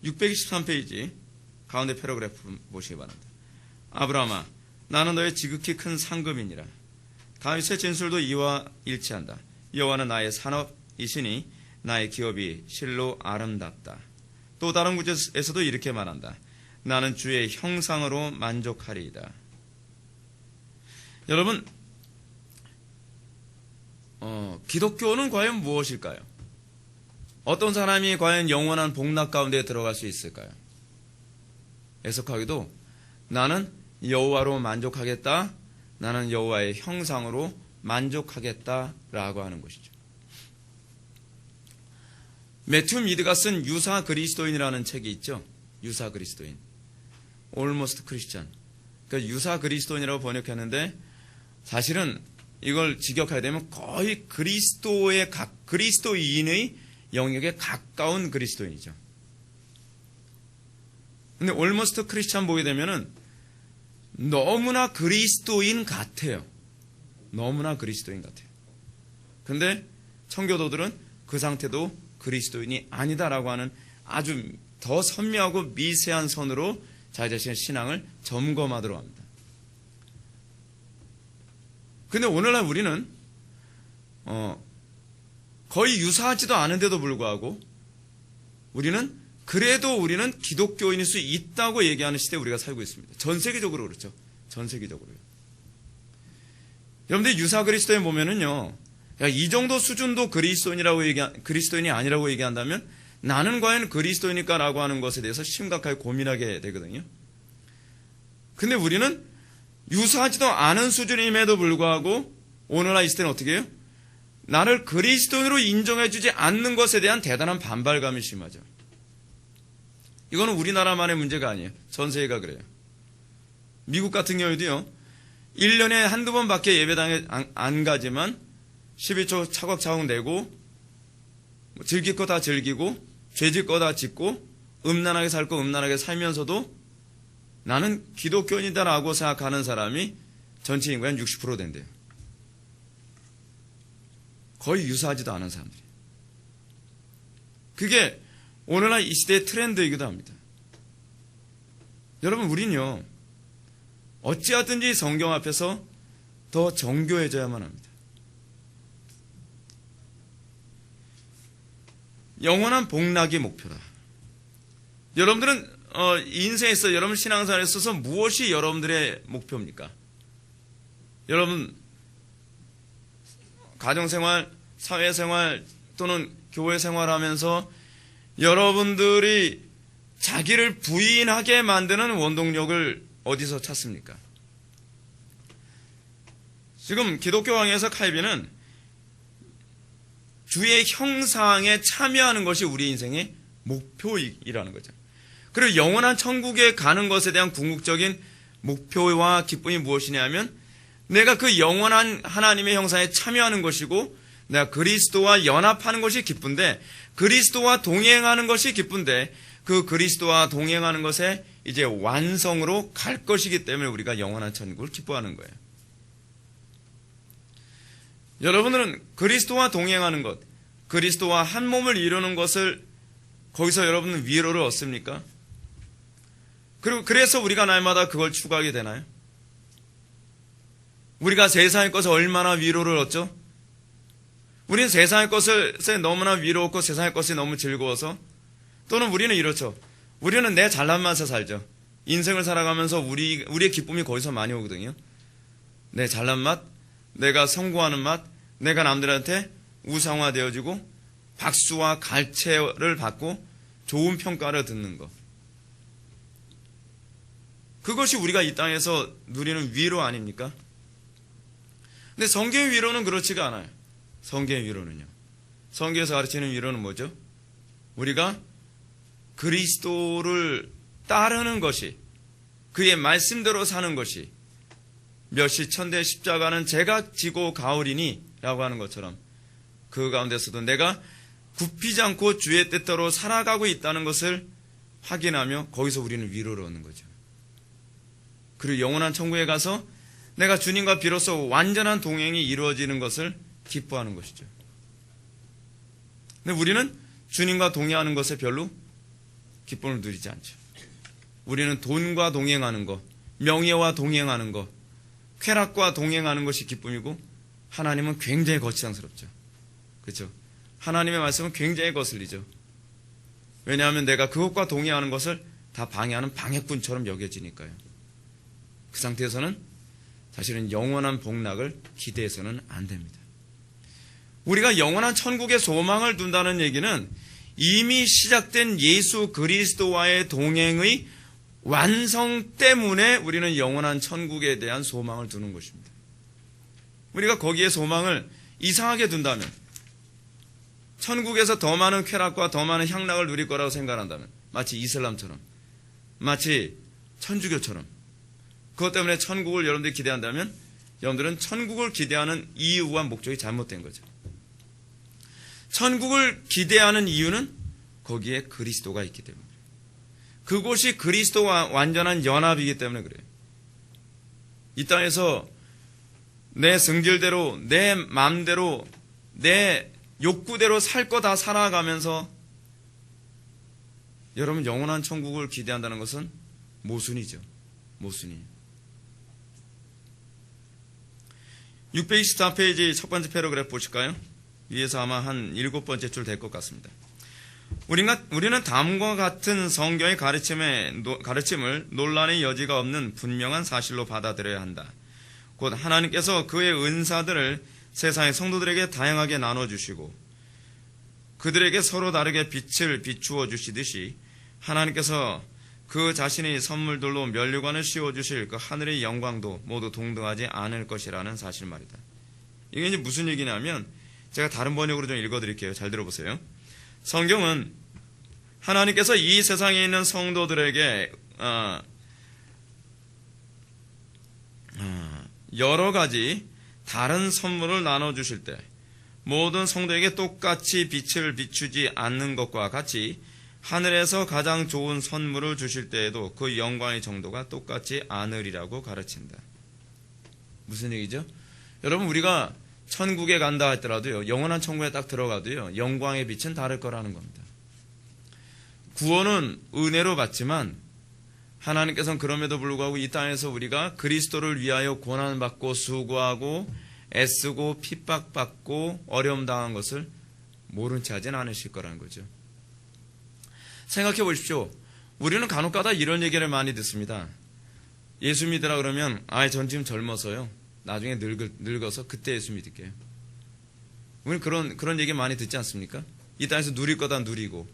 (623페이지) 가운데 패러그래프 보시기 바랍니다. 아브라함아, 나는 너의 지극히 큰 상급이니라. 다윗의 진술도 이와 일치한다. 여호와는 나의 산업이시니 나의 기업이 실로 아름답다. 또 다른 구절에서도 이렇게 말한다. 나는 주의 형상으로 만족하리이다. 여러분, 기독교는 과연 무엇일까요? 어떤 사람이 과연 영원한 복락 가운데 들어갈 수 있을까요? 해석하기도 나는 여호와로 만족하겠다. 나는 여호와의 형상으로 만족하겠다라고 하는 것이죠. 매튜 미드가 쓴 유사 그리스도인이라는 책이 있죠. 유사 그리스도인. Almost Christian. 그러니까 유사 그리스도인이라고 번역했는데 사실은 이걸 직역하게 되면 거의 그리스도인의 영역에 가까운 그리스도인이죠. 근데 Almost Christian 보게 되면은 너무나 그리스도인 같아요. 너무나 그리스도인 같아요. 근데 청교도들은 그 상태도 그리스도인이 아니다라고 하는 아주 더 선명하고 미세한 선으로 자기 자신의 신앙을 점검하도록 합니다. 근데 오늘날 우리는 거의 유사하지도 않은데도 불구하고 그래도 우리는 기독교인일 수 있다고 얘기하는 시대에 우리가 살고 있습니다. 전 세계적으로 그렇죠. 전 세계적으로요. 여러분들 유사 그리스도인 보면은요, 이 정도 수준도 그리스도인이 아니라고 얘기한다면 나는 과연 그리스도인일까라고 하는 것에 대해서 심각하게 고민하게 되거든요. 근데 우리는 유사하지도 않은 수준임에도 불구하고 오늘날 이 시대는 어떻게 해요? 나를 그리스도인으로 인정해주지 않는 것에 대한 대단한 반발감이 심하죠. 이거는 우리나라만의 문제가 아니에요. 전 세계가 그래요. 미국 같은 경우에도요, 1년에 한두 번밖에 예배당에 안 가지만 11조 차곡차곡 내고 즐길 거 다 즐기고 죄질 거 다 짓고 음란하게 살고 음란하게 살면서도 나는 기독교인이다라고 생각하는 사람이 전체 인구의 한 60% 된대요. 거의 유사하지도 않은 사람들이. 그게 오늘날 이 시대의 트렌드이기도 합니다. 여러분, 우린요, 어찌하든지 성경 앞에서 더 정교해져야만 합니다. 영원한 복락이 목표다. 여러분들은 인생에서 여러분 신앙생활에 있어서 무엇이 여러분들의 목표입니까? 여러분 가정생활, 사회생활 또는 교회생활하면서 여러분들이 자기를 부인하게 만드는 원동력을 어디서 찾습니까? 지금 기독교 강의에서 칼빈은 주의 형상에 참여하는 것이 우리 인생의 목표이라는 거죠. 그리고 영원한 천국에 가는 것에 대한 궁극적인 목표와 기쁨이 무엇이냐면 내가 그 영원한 하나님의 형상에 참여하는 것이고 내가 그리스도와 연합하는 것이 기쁜데 그리스도와 동행하는 것이 기쁜데 그 그리스도와 동행하는 것에 이제 완성으로 갈 것이기 때문에 우리가 영원한 천국을 기뻐하는 거예요. 여러분들은 그리스도와 동행하는 것, 그리스도와 한 몸을 이루는 것을 거기서 여러분은 위로를 얻습니까? 그리고 그래서 우리가 날마다 그걸 추구하게 되나요? 우리가 세상의 것을 얼마나 위로를 얻죠? 우리는 세상의 것에 너무나 위로웠고 세상의 것이 너무 즐거워서 또는 우리는 이렇죠. 우리는 내 잘난 맛에 살죠. 인생을 살아가면서 우리의 기쁨이 거기서 많이 오거든요. 내 잘난 맛, 내가 성공하는 맛, 내가 남들한테 우상화되어지고 박수와 갈채를 받고 좋은 평가를 듣는 것. 그것이 우리가 이 땅에서 누리는 위로 아닙니까? 근데 성경의 위로는 그렇지가 않아요. 성경의 위로는요. 성경에서 가르치는 위로는 뭐죠? 우리가 그리스도를 따르는 것이, 그의 말씀대로 사는 것이, 몇시 천대 십자가는 제가 지고 가오리니 라고 하는 것처럼 그 가운데서도 내가 굽히지 않고 주의 뜻대로 살아가고 있다는 것을 확인하며 거기서 우리는 위로를 얻는 거죠. 그리고 영원한 천국에 가서 내가 주님과 비로소 완전한 동행이 이루어지는 것을 기뻐하는 것이죠. 근데 우리는 주님과 동행하는 것에 별로 기쁨을 누리지 않죠. 우리는 돈과 동행하는 것, 명예와 동행하는 것, 쾌락과 동행하는 것이 기쁨이고 하나님은 굉장히 거창스럽죠. 그렇죠? 하나님의 말씀은 굉장히 거슬리죠. 왜냐하면 내가 그것과 동행하는 것을 다 방해하는 방해꾼처럼 여겨지니까요. 그 상태에서는 사실은 영원한 복락을 기대해서는 안 됩니다. 우리가 영원한 천국의 소망을 둔다는 얘기는 이미 시작된 예수 그리스도와의 동행의 완성 때문에 우리는 영원한 천국에 대한 소망을 두는 것입니다. 우리가 거기에 소망을 이상하게 둔다면, 천국에서 더 많은 쾌락과 더 많은 향락을 누릴 거라고 생각한다면, 마치 이슬람처럼, 마치 천주교처럼, 그것 때문에 천국을 여러분들이 기대한다면 여러분들은 천국을 기대하는 이유와 목적이 잘못된 거죠. 천국을 기대하는 이유는 거기에 그리스도가 있기 때문에, 그곳이 그리스도와 완전한 연합이기 때문에 그래요. 이 땅에서 내 성질대로, 내 마음대로, 내 욕구대로 살 거 다 살아가면서 여러분 영원한 천국을 기대한다는 것은 모순이죠. 모순이에요. 624페이지 첫 번째 패러그래프 보실까요? 위에서 아마 한 7번째 줄 될 것 같습니다. 우리는 다음과 같은 성경의 가르침을 논란의 여지가 없는 분명한 사실로 받아들여야 한다. 곧 하나님께서 그의 은사들을 세상의 성도들에게 다양하게 나눠주시고 그들에게 서로 다르게 빛을 비추어 주시듯이 하나님께서 그 자신의 선물들로 면류관을 씌워주실 그 하늘의 영광도 모두 동등하지 않을 것이라는 사실 말이다. 이게 이제 무슨 얘기냐면 제가 다른 번역으로 좀 읽어드릴게요. 잘 들어보세요. 성경은 하나님께서 이 세상에 있는 성도들에게 여러 가지 다른 선물을 나눠주실 때 모든 성도에게 똑같이 빛을 비추지 않는 것과 같이 하늘에서 가장 좋은 선물을 주실 때에도 그 영광의 정도가 똑같지 않으리라고 가르친다. 무슨 얘기죠? 여러분 우리가 천국에 간다 할지라도요, 영원한 천국에 딱 들어가도요, 영광의 빛은 다를 거라는 겁니다. 구원은 은혜로 받지만 하나님께서는 그럼에도 불구하고 이 땅에서 우리가 그리스도를 위하여 고난받고 수고하고 애쓰고 핍박받고 어려움 당한 것을 모른 채 하진 않으실 거라는 거죠. 생각해 보십시오. 우리는 간혹가다 이런 얘기를 많이 듣습니다. 예수 믿으라 그러면 전 지금 젊어서요. 나중에 늙어서 그때 예수 믿을게요. 우리는 그런 얘기 많이 듣지 않습니까? 이 땅에서 누릴 거다 누리고.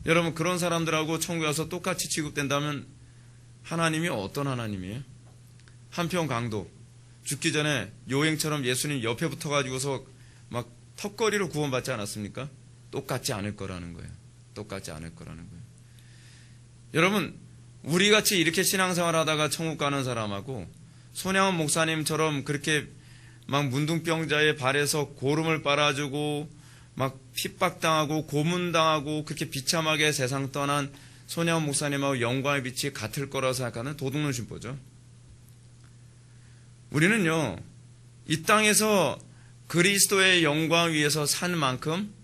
여러분 그런 사람들하고 천국에 가서 똑같이 취급된다면 하나님이 어떤 하나님이에요? 한평 강도 죽기 전에 요행처럼 예수님 옆에 붙어가지고서 막 턱걸이로 구원받지 않았습니까? 똑같지 않을 거라는 거예요. 똑같지 않을 거라는 거예요. 여러분 우리같이 이렇게 신앙생활 하다가 천국 가는 사람하고 손양원 목사님처럼 그렇게 막 문둥병자의 발에서 고름을 빨아주고 막 핍박당하고 고문당하고 그렇게 비참하게 세상 떠난 손양원 목사님하고 영광의 빛이 같을 거라고 생각하는 도둑놈 심보죠. 우리는요 이 땅에서 그리스도의 영광 위에서 산 만큼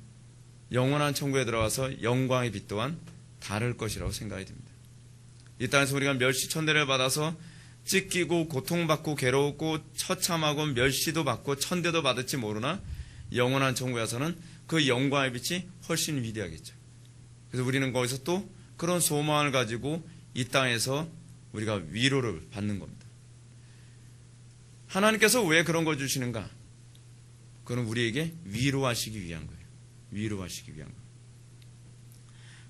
영원한 천국에 들어가서 영광의 빛 또한 다를 것이라고 생각이 듭니다. 이 땅에서 우리가 멸시 천대를 받아서 찢기고 고통받고 괴로웠고 처참하고 멸시도 받고 천대도 받을지 모르나 영원한 천국에서는 그 영광의 빛이 훨씬 위대하겠죠. 그래서 우리는 거기서 또 그런 소망을 가지고 이 땅에서 우리가 위로를 받는 겁니다. 하나님께서 왜 그런 걸 주시는가? 그건 우리에게 위로하시기 위한 거예요. 위로하시기 위한 거예요.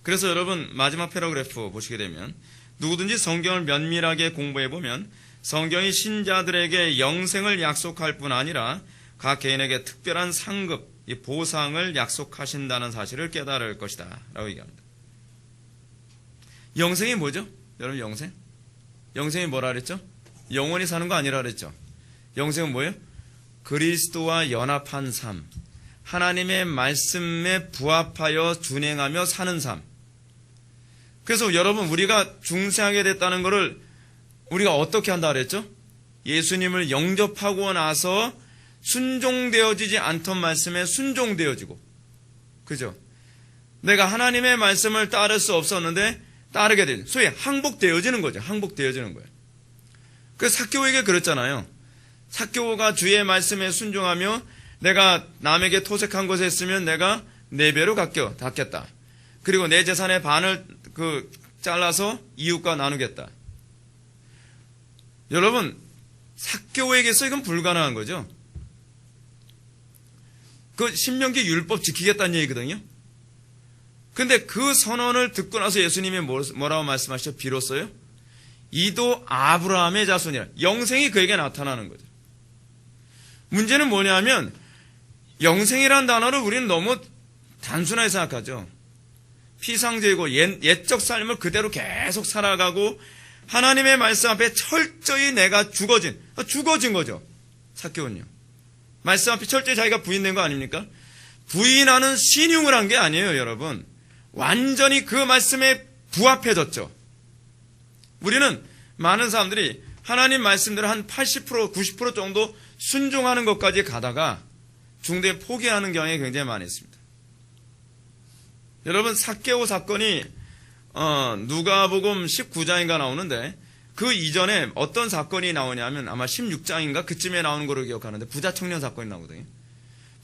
그래서 여러분 마지막 패러그래프 보시게 되면 누구든지 성경을 면밀하게 공부해보면 성경이 신자들에게 영생을 약속할 뿐 아니라 각 개인에게 특별한 상급, 이 보상을 약속하신다는 사실을 깨달을 것이다 라고 얘기합니다. 영생이 뭐죠? 여러분 영생? 영생이 뭐라 그랬죠? 영원히 사는 거 아니라 그랬죠? 영생은 뭐예요? 그리스도와 연합한 삶, 하나님의 말씀에 부합하여 준행하며 사는 삶. 그래서 여러분 우리가 중생하게 됐다는 것을 우리가 어떻게 한다 그랬죠? 예수님을 영접하고 나서 순종되어지지 않던 말씀에 순종되어지고, 그죠? 내가 하나님의 말씀을 따를 수 없었는데 따르게 되죠. 소위 항복되어지는 거죠. 항복되어지는 거예요. 그래서 삭개오에게 그랬잖아요. 삭개오가 주의 말씀에 순종하며 내가 남에게 토색한 것에 있으면 내가 4배로 갚겠다. 그리고 내 재산의 반을 잘라서 이웃과 나누겠다. 여러분 삭개오에게서 이건 불가능한 거죠. 그 신명기 율법 지키겠다는 얘기거든요. 근데 그 선언을 듣고 나서 예수님이 뭐라고 말씀하시죠? 비로소요? 이도 아브라함의 자손이라. 영생이 그에게 나타나는 거죠. 문제는 뭐냐면 영생이라는 단어를 우리는 너무 단순하게 생각하죠. 피상적이고 옛적 삶을 그대로 계속 살아가고 하나님의 말씀 앞에 철저히 내가 죽어진 거죠. 삭개오는요. 말씀 앞에 철저히 자기가 부인된 거 아닙니까? 부인하는 신용을 한 게 아니에요, 여러분. 완전히 그 말씀에 부합해졌죠. 우리는 많은 사람들이 하나님 말씀대로 한 80%, 90% 정도 순종하는 것까지 가다가 중도에 포기하는 경향이 굉장히 많이 있습니다. 여러분 삭개오 사건이 누가복음 19장인가 나오는데 그 이전에 어떤 사건이 나오냐면 아마 16장인가 그쯤에 나오는 걸로 기억하는데 부자 청년 사건이 나오거든요.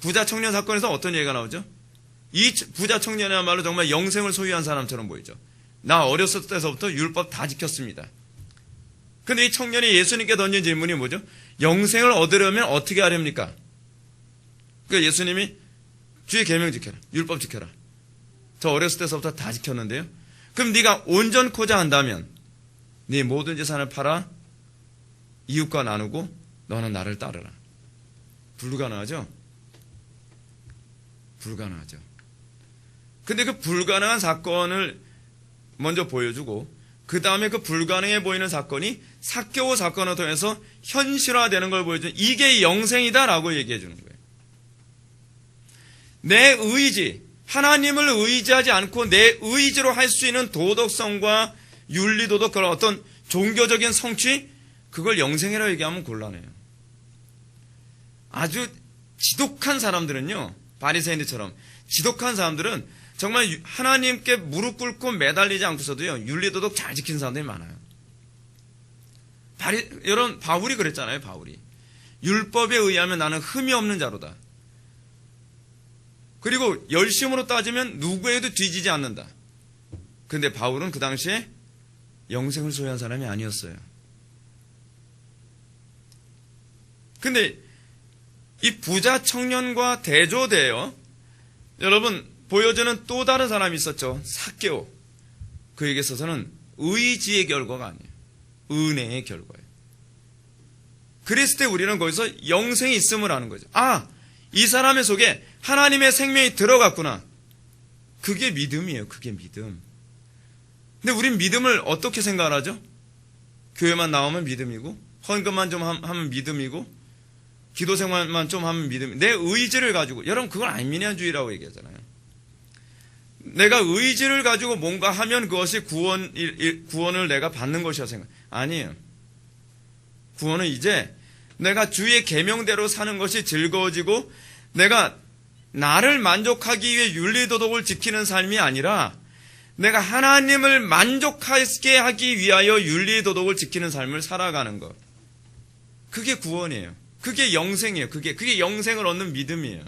부자 청년 사건에서 어떤 얘기가 나오죠? 이 부자 청년이야말로 정말 영생을 소유한 사람처럼 보이죠. 나 어렸을 때서부터 율법 다 지켰습니다. 근데 이 청년이 예수님께 던진 질문이 뭐죠? 영생을 얻으려면 어떻게 하렵니까? 그러니까 예수님이 주의 계명 지켜라. 율법 지켜라. 저 어렸을 때서부터 다 지켰는데요. 그럼 네가 온전코자 한다면 네 모든 재산을 팔아 이웃과 나누고 너는 나를 따르라. 불가능하죠? 불가능하죠. 근데 그 불가능한 사건을 먼저 보여주고 그 다음에 그 불가능해 보이는 사건이 삭개오 사건을 통해서 현실화되는 걸 보여주는 이게 영생이다라고 얘기해 주는 거예요. 내 의지, 하나님을 의지하지 않고 내 의지로 할 수 있는 도덕성과 윤리도덕 그런 어떤 종교적인 성취 그걸 영생이라고 얘기하면 곤란해요. 아주 지독한 사람들은요. 바리새인들처럼 지독한 사람들은 정말 하나님께 무릎 꿇고 매달리지 않고서도요. 윤리도덕 잘 지키는 사람들이 많아요. 여러분, 바울이 그랬잖아요, 바울이. 율법에 의하면 나는 흠이 없는 자로다. 그리고 열심으로 따지면 누구에도 뒤지지 않는다. 근데 바울은 그 당시에 영생을 소유한 사람이 아니었어요. 근데 이 부자 청년과 대조되어 여러분 보여주는 또 다른 사람이 있었죠. 삭개오. 그에게 있어서는 의지의 결과가 아니에요. 은혜의 결과예요. 그랬을 때 우리는 거기서 영생이 있음을 아는 거죠. 아, 이 사람의 속에 하나님의 생명이 들어갔구나. 그게 믿음이에요. 그게 믿음. 근데 우린 믿음을 어떻게 생각하죠? 교회만 나오면 믿음이고, 헌금만 좀 하면 믿음이고, 기도 생활만 좀 하면 믿음. 내 의지를 가지고, 여러분 그건 알미니안주의라고 얘기하잖아요. 내가 의지를 가지고 뭔가 하면 그것이 구원을 내가 받는 것이라 생각. 아니에요. 구원은 이제 내가 주의 계명대로 사는 것이 즐거워지고 내가 나를 만족하기 위해 윤리도덕을 지키는 삶이 아니라 내가 하나님을 만족하게 하기 위하여 윤리도덕을 지키는 삶을 살아가는 것. 그게 구원이에요. 그게 영생이에요. 그게 영생을 얻는 믿음이에요.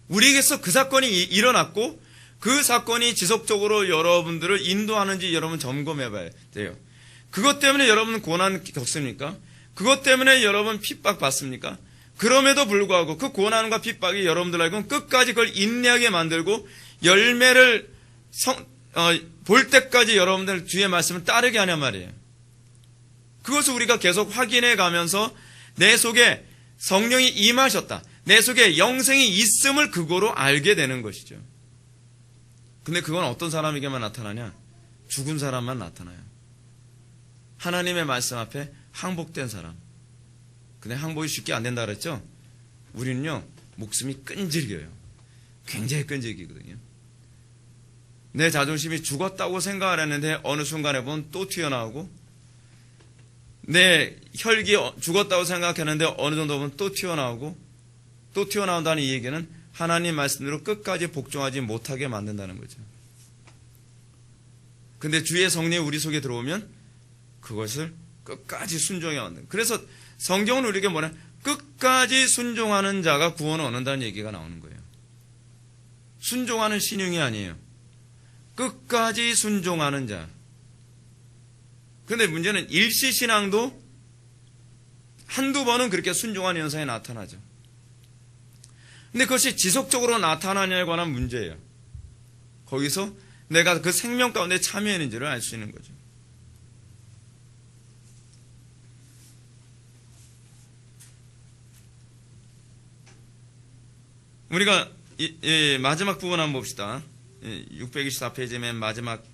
우리에게서 그 사건이 일어났고 그 사건이 지속적으로 여러분들을 인도하는지 여러분 점검해 봐야 돼요. 그것 때문에 여러분 고난 겪습니까? 그것 때문에 여러분 핍박 받습니까? 그럼에도 불구하고 그 고난과 핍박이 여러분들 알고는 끝까지 그걸 인내하게 만들고 열매를 볼 때까지 여러분들 주의 말씀을 따르게 하냔 말이에요. 그것을 우리가 계속 확인해 가면서 내 속에 성령이 임하셨다. 내 속에 영생이 있음을 그거로 알게 되는 것이죠. 근데 그건 어떤 사람에게만 나타나냐? 죽은 사람만 나타나요. 하나님의 말씀 앞에 항복된 사람. 근데 항복이 쉽게 안 된다 그랬죠? 우리는요, 목숨이 끈질겨요. 굉장히 끈질기거든요. 내 자존심이 죽었다고 생각을 했는데 어느 순간에 보면 또 튀어나오고, 내 혈기 죽었다고 생각했는데 어느 정도 보면 또 튀어나오고, 또 튀어나온다는 이 얘기는 하나님 말씀대로 끝까지 복종하지 못하게 만든다는 거죠. 근데 주의 성령이 우리 속에 들어오면 그것을 끝까지 순종해 만든다. 그래서 성경은 우리에게 뭐냐? 끝까지 순종하는 자가 구원을 얻는다는 얘기가 나오는 거예요. 순종하는 신용이 아니에요. 끝까지 순종하는 자. 그런데 문제는 일시신앙도 한두 번은 그렇게 순종하는 현상이 나타나죠. 근데 그것이 지속적으로 나타나냐에 관한 문제예요. 거기서 내가 그 생명 가운데 참여했는지를 알 수 있는 거죠. 우리가 이 마지막 부분 한번 봅시다. 624페이지 맨 마지막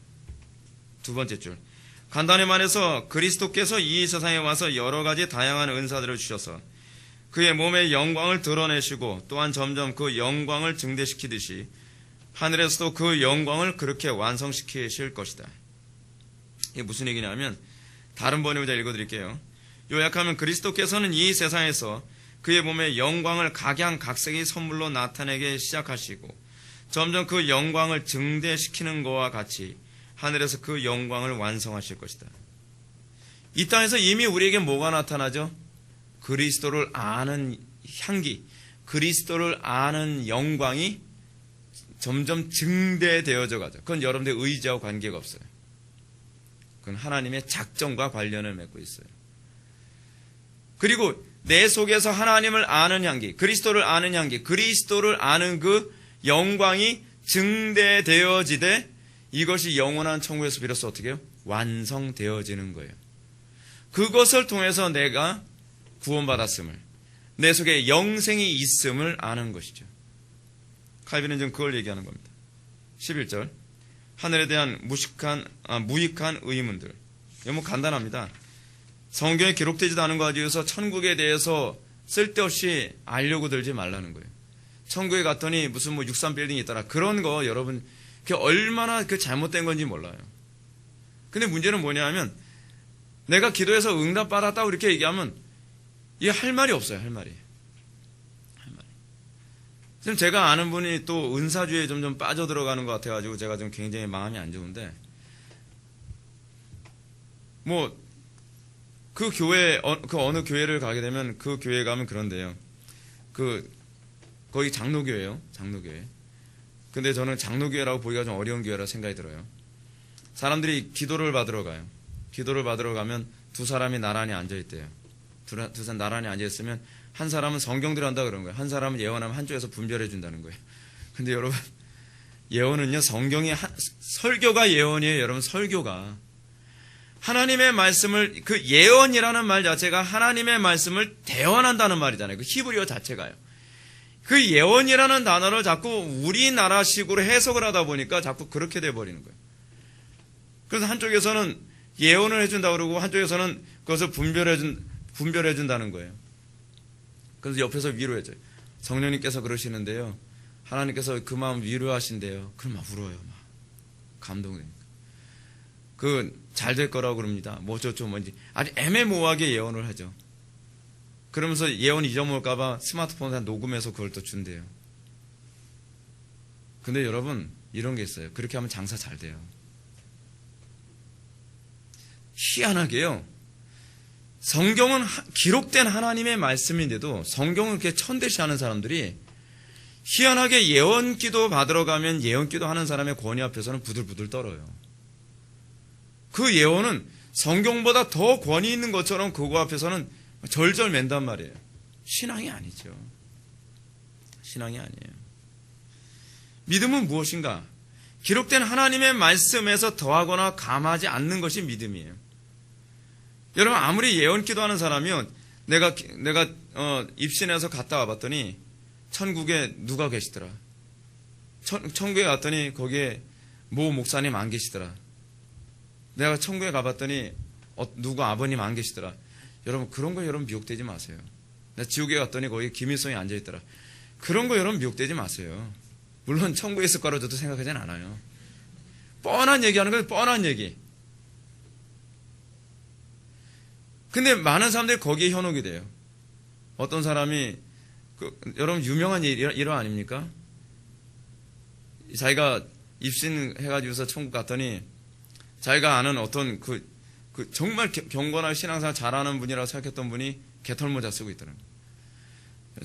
두 번째 줄. 간단히 말해서 그리스도께서 이 세상에 와서 여러 가지 다양한 은사들을 주셔서 그의 몸의 영광을 드러내시고 또한 점점 그 영광을 증대시키듯이 하늘에서도 그 영광을 그렇게 완성시키실 것이다. 이게 무슨 얘기냐면 다른 번역을 읽어드릴게요. 요약하면 그리스도께서는 이 세상에서 그의 몸의 영광을 각양각색의 선물로 나타내게 시작하시고 점점 그 영광을 증대시키는 것과 같이 하늘에서 그 영광을 완성하실 것이다. 이 땅에서 이미 우리에게 뭐가 나타나죠? 그리스도를 아는 향기, 그리스도를 아는 영광이 점점 증대되어져 가죠. 그건 여러분들의 의지하고 관계가 없어요. 그건 하나님의 작정과 관련을 맺고 있어요. 그리고 내 속에서 하나님을 아는 향기, 그리스도를 아는 향기, 그리스도를 아는 그 영광이 증대되어지되 이것이 영원한 천국에서 비로소 어떻게 해요? 완성되어지는 거예요. 그것을 통해서 내가 구원받았음을, 내 속에 영생이 있음을 아는 것이죠. 칼빈은 지금 그걸 얘기하는 겁니다. 11절. 하늘에 대한 무익한 의문들. 너무 간단합니다. 성경에 기록되지도 않은 거 가지고서 천국에 대해서 쓸데없이 알려고 들지 말라는 거예요. 천국에 갔더니 무슨 63빌딩이 있더라. 그런 거 여러분, 그게 얼마나 잘못된 건지 몰라요. 근데 문제는 뭐냐 하면 내가 기도해서 응답받았다고 이렇게 얘기하면 이게 할 말이 없어요. 할 말이. 지금 제가 아는 분이 또 은사주의에 점점 빠져들어가는 것 같아가지고 제가 좀 굉장히 마음이 안 좋은데 뭐 그 교회, 그 어느 교회를 가게 되면 그 교회 가면 그런데요. 거기 장로교회예요. 장로교회. 근데 저는 장로교회라고 보기가 좀 어려운 교회라 생각이 들어요. 사람들이 기도를 받으러 가요. 기도를 받으러 가면 두 사람이 나란히 앉아있대요. 두 사람 나란히 앉아있으면 한 사람은 성경대로 한다 그런 거예요. 한 사람은 예언하면 한쪽에서 분별해 준다는 거예요. 근데 여러분, 예언은요, 설교가 예언이에요. 여러분, 설교가. 하나님의 말씀을, 그 예언이라는 말 자체가 하나님의 말씀을 대언한다는 말이잖아요. 그 히브리어 자체가요. 그 예언이라는 단어를 자꾸 우리나라식으로 해석을 하다 보니까 자꾸 그렇게 돼버리는 거예요. 그래서 한쪽에서는 예언을 해준다 그러고 한쪽에서는 그것을 분별해준다는 거예요. 그래서 옆에서 위로해줘요. 성령님께서 그러시는데요. 하나님께서 그 마음 위로하신대요. 그럼 막 울어요. 막. 감동되니까. 잘 될 거라고 그럽니다. 뭐 어쩌고 뭔지. 아주 애매모호하게 예언을 하죠. 그러면서 예언 잊어먹을까봐 스마트폰에 녹음해서 그걸 또 준대요. 근데 여러분, 이런 게 있어요. 그렇게 하면 장사 잘 돼요. 희한하게요. 성경은 기록된 하나님의 말씀인데도 성경을 그렇게 천대시하는 사람들이 희한하게 예언기도 받으러 가면 예언기도 하는 사람의 권위 앞에서는 부들부들 떨어요. 그 예언은 성경보다 더 권위 있는 것처럼 그거 앞에서는 절절 맨단 말이에요. 신앙이 아니죠. 신앙이 아니에요. 믿음은 무엇인가? 기록된 하나님의 말씀에서 더하거나 감하지 않는 것이 믿음이에요. 여러분, 아무리 예언 기도하는 사람이요, 내가 입신해서 갔다 와봤더니 천국에 누가 계시더라. 천국에 갔더니 거기에 모 목사님 안 계시더라. 내가 천국에 가봤더니 누구 아버님 안 계시더라. 여러분, 그런 거 여러분 미혹되지 마세요. 나 지옥에 갔더니 거기 김일성이 앉아있더라. 그런 거 여러분 미혹되지 마세요. 물론 천국에 있을 거라고 저도 생각하진 않아요. 뻔한 얘기하는 건 뻔한 얘기. 근데 많은 사람들이 거기에 현혹이 돼요. 어떤 사람이 여러분 유명한 일화 아닙니까? 자기가 입신해가지고서 천국 갔더니 자기가 아는 어떤 정말 경건하게 신앙생활 잘하는 분이라고 생각했던 분이 개털모자 쓰고 있더라고요.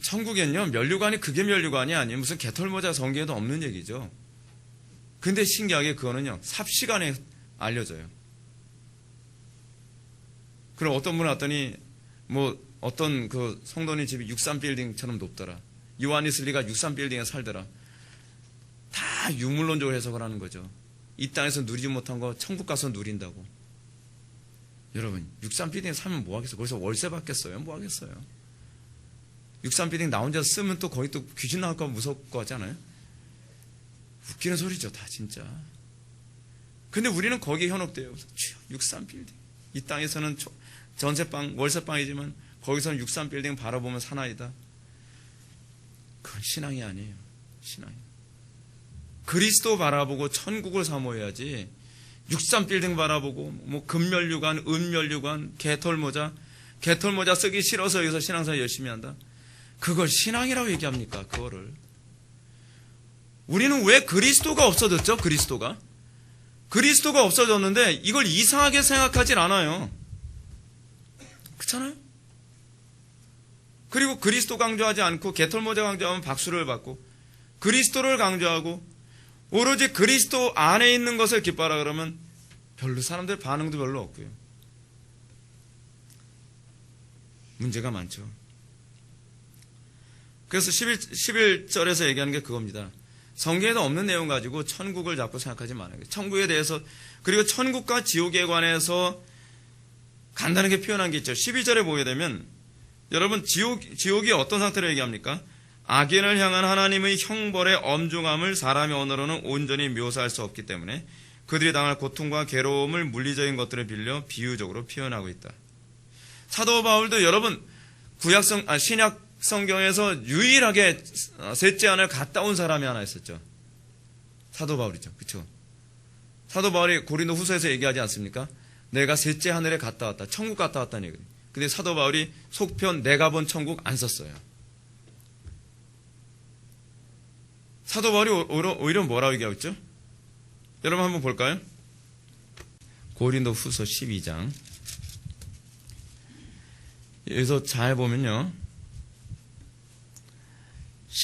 천국엔요, 면류관이 그게 면류관이 아니에요. 무슨 개털모자 성경에도 없는 얘기죠. 근데 신기하게 그거는요, 삽시간에 알려져요. 그럼 어떤 분 왔더니, 어떤 성도님 집이 63빌딩처럼 높더라. 요한이슬리가 63빌딩에 살더라. 다 유물론적으로 해석을 하는 거죠. 이 땅에서 누리지 못한 거 천국 가서 누린다고. 여러분, 63빌딩에 살면 뭐 하겠어요? 거기서 월세 받겠어요? 뭐 하겠어요? 63빌딩 나 혼자 쓰면 또 거기 또 귀신 나올까 무섭고 거 하잖아요? 웃기는 소리죠, 다 진짜. 근데 우리는 거기에 현혹돼요. 63빌딩. 이 땅에서는 전세방, 월세방이지만 거기서는 63빌딩 바라보면 사나이다. 그건 신앙이 아니에요. 신앙이. 그리스도 바라보고 천국을 사모해야지 63빌딩 바라보고 금면류관, 은면류관, 개털모자 쓰기 싫어서 여기서 신앙생활 열심히 한다. 그걸 신앙이라고 얘기합니까? 그거를. 우리는 왜 그리스도가 없어졌죠? 그리스도가 없어졌는데 이걸 이상하게 생각하진 않아요. 그렇잖아요? 그리고 그리스도 강조하지 않고 개털모자 강조하면 박수를 받고, 그리스도를 강조하고 오로지 그리스도 안에 있는 것을 기뻐하라 그러면 별로 사람들 반응도 별로 없고요. 문제가 많죠. 그래서 11절에서 얘기하는 게 그겁니다. 성경에도 없는 내용 가지고 천국을 자꾸 생각하지 말아요. 천국에 대해서, 그리고 천국과 지옥에 관해서 간단하게 표현한 게 있죠. 12절에 보게 되면 여러분, 지옥이 어떤 상태로 얘기합니까? 악인을 향한 하나님의 형벌의 엄중함을 사람의 언어로는 온전히 묘사할 수 없기 때문에 그들이 당할 고통과 괴로움을 물리적인 것들을 빌려 비유적으로 표현하고 있다. 사도 바울도 여러분, 신약 성경에서 유일하게 셋째 하늘 갔다 온 사람이 하나 있었죠. 사도 바울이죠. 그렇죠? 사도 바울이 고린도 후서에서 얘기하지 않습니까? 내가 셋째 하늘에 갔다 왔다. 천국 갔다 왔다는 얘기예요. 근데 사도 바울이 속편 내가 본 천국 안 썼어요. 사도 바울이 오히려 뭐라고 얘기하고 있죠? 여러분 한번 볼까요? 고린도후서 12장. 여기서 잘 보면요,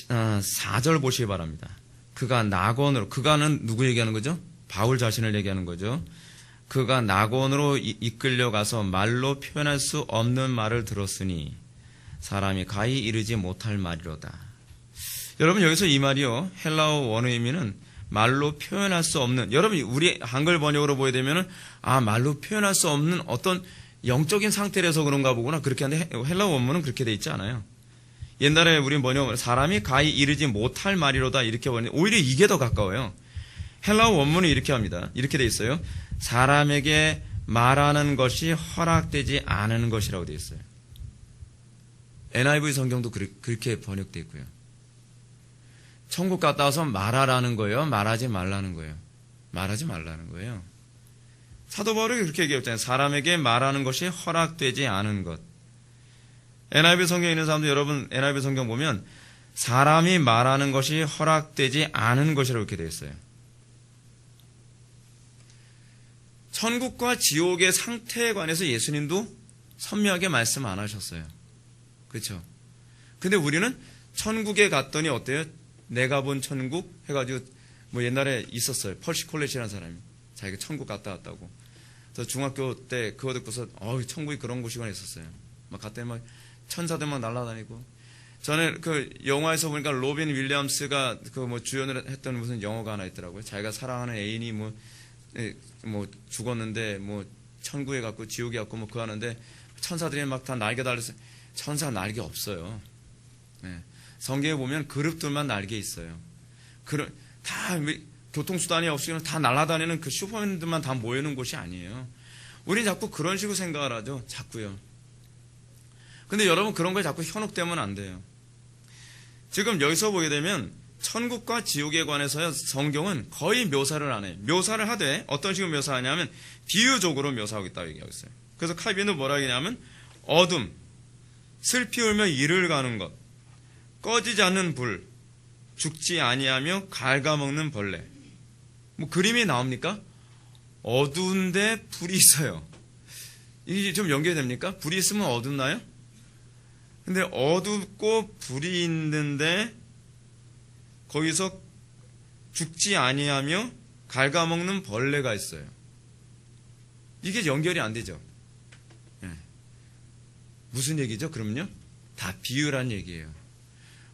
4절 보시기 바랍니다. 그가 낙원으로, 그가는 누구 얘기하는 거죠? 바울 자신을 얘기하는 거죠. 그가 낙원으로 이끌려가서 말로 표현할 수 없는 말을 들었으니 사람이 가히 이르지 못할 말이로다. 여러분, 여기서 이 말이요, 헬라어 원어의 의미는 말로 표현할 수 없는, 여러분 우리 한글 번역으로 보게 되면은 말로 표현할 수 없는 어떤 영적인 상태라서 그런가 보구나, 그렇게 하는데 헬라어 원문은 그렇게 돼 있지 않아요. 옛날에 우리 번역을 사람이 가히 이르지 못할 말이로다 이렇게 번역, 오히려 이게 더 가까워요. 헬라어 원문은 이렇게 합니다. 이렇게 돼 있어요. 사람에게 말하는 것이 허락되지 않은 것이라고 돼 있어요. NIV 성경도 그렇게 번역돼 있고요. 천국 갔다 와서 말하라는 거예요? 말하지 말라는 거예요? 말하지 말라는 거예요. 사도 바울이 그렇게 얘기했잖아요. 사람에게 말하는 것이 허락되지 않은 것. NIV 성경에 있는 사람들, 여러분 NIV 성경 보면 사람이 말하는 것이 허락되지 않은 것이라고 이렇게 되어 있어요. 천국과 지옥의 상태에 관해서 예수님도 선명하게 말씀 안 하셨어요. 그렇죠? 근데 우리는 천국에 갔더니 어때요? 내가 본 천국 해가지고 뭐 옛날에 있었어요. 펄시 콜렛이라는 사람이 자기가 천국 갔다 왔다고. 그래서 중학교 때 그거 듣고서 천국이 그런 곳이구나 했었어요. 막 갔더니 막 천사들 막 날아다니고. 전에 그 영화에서 보니까 로빈 윌리엄스가 그 뭐 주연을 했던 무슨 영화가 하나 있더라고요. 자기가 사랑하는 애인이 뭐 죽었는데 뭐 천국에 갔고 지옥에 갔고 뭐 그거 하는데 천사들이 막 다 날개 달려서, 천사 날개 없어요. 네. 성경에 보면 그룹들만 날개 있어요. 다 교통수단이 없이 다 날아다니는 그 슈퍼맨들만 다 모이는 곳이 아니에요. 우린 자꾸 그런 식으로 생각을 하죠. 자꾸요. 근데 여러분, 그런 거에 자꾸 현혹되면 안 돼요. 지금 여기서 보게 되면 천국과 지옥에 관해서 성경은 거의 묘사를 안 해요. 묘사를 하되 어떤 식으로 묘사하냐면 비유적으로 묘사하고 있다고 얘기하고 있어요. 그래서 칼빈은 뭐라 하냐면 어둠, 슬피 울며 이를 가는 것, 꺼지지 않는 불, 죽지 아니하며 갉아먹는 벌레. 뭐 그림이 나옵니까? 어두운데 불이 있어요. 이게 좀 연결됩니까? 불이 있으면 어둡나요? 근데 어둡고 불이 있는데 거기서 죽지 아니하며 갉아먹는 벌레가 있어요. 이게 연결이 안 되죠. 네. 무슨 얘기죠? 그러면요, 다 비유란 얘기예요.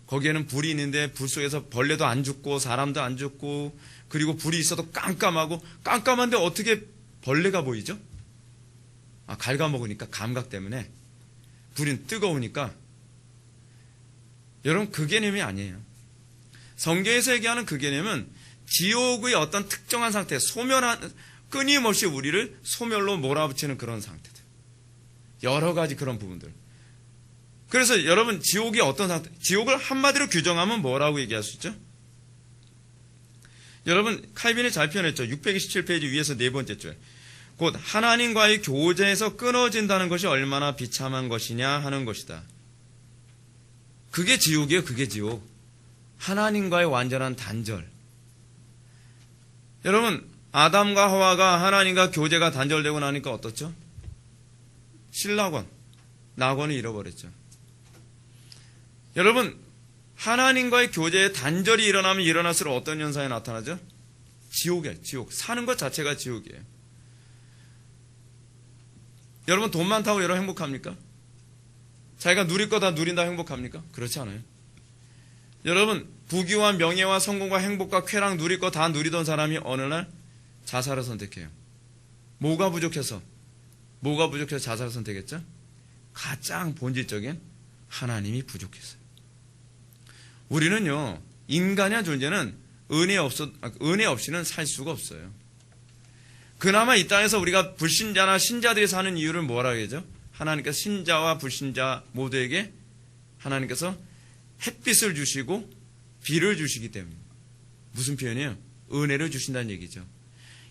거기에는 불이 있는데 불 속에서 벌레도 안 죽고 사람도 안 죽고, 그리고 불이 있어도 깜깜하고, 깜깜한데 어떻게 벌레가 보이죠? 갉아먹으니까, 감각 때문에. 불은 뜨거우니까. 여러분, 그 개념이 아니에요. 성경에서 얘기하는 그 개념은 지옥의 어떤 특정한 상태, 끊임없이 우리를 소멸로 몰아붙이는 그런 상태들. 여러 가지 그런 부분들. 그래서 여러분, 지옥이 어떤 상태, 지옥을 한마디로 규정하면 뭐라고 얘기할 수 있죠? 여러분, 칼빈이 잘 표현했죠. 627페이지 위에서 네 번째 줄. 곧 하나님과의 교제에서 끊어진다는 것이 얼마나 비참한 것이냐 하는 것이다. 그게 지옥이에요. 그게 지옥. 하나님과의 완전한 단절. 여러분, 아담과 하와가 하나님과 교제가 단절되고 나니까 어떻죠? 신락원, 낙원을 잃어버렸죠. 여러분, 하나님과의 교제에 단절이 일어나면 일어날수록 어떤 현상이 나타나죠? 지옥이에요. 지옥. 사는 것 자체가 지옥이에요. 여러분, 돈 많다고 여러분 행복합니까? 자기가 누릴 거 다 누린다 행복합니까? 그렇지 않아요. 여러분, 부귀와 명예와 성공과 행복과 쾌락 누릴 거 다 누리던 사람이 어느 날 자살을 선택해요. 뭐가 부족해서 자살을 선택했죠? 가장 본질적인 하나님이 부족했어요. 우리는요, 인간의 존재는 은혜 없이는 살 수가 없어요. 그나마 이 땅에서 우리가 불신자나 신자들이 사는 이유를 뭐라고 하죠? 하나님께서 신자와 불신자 모두에게 하나님께서 햇빛을 주시고 비를 주시기 때문에. 무슨 표현이에요? 은혜를 주신다는 얘기죠.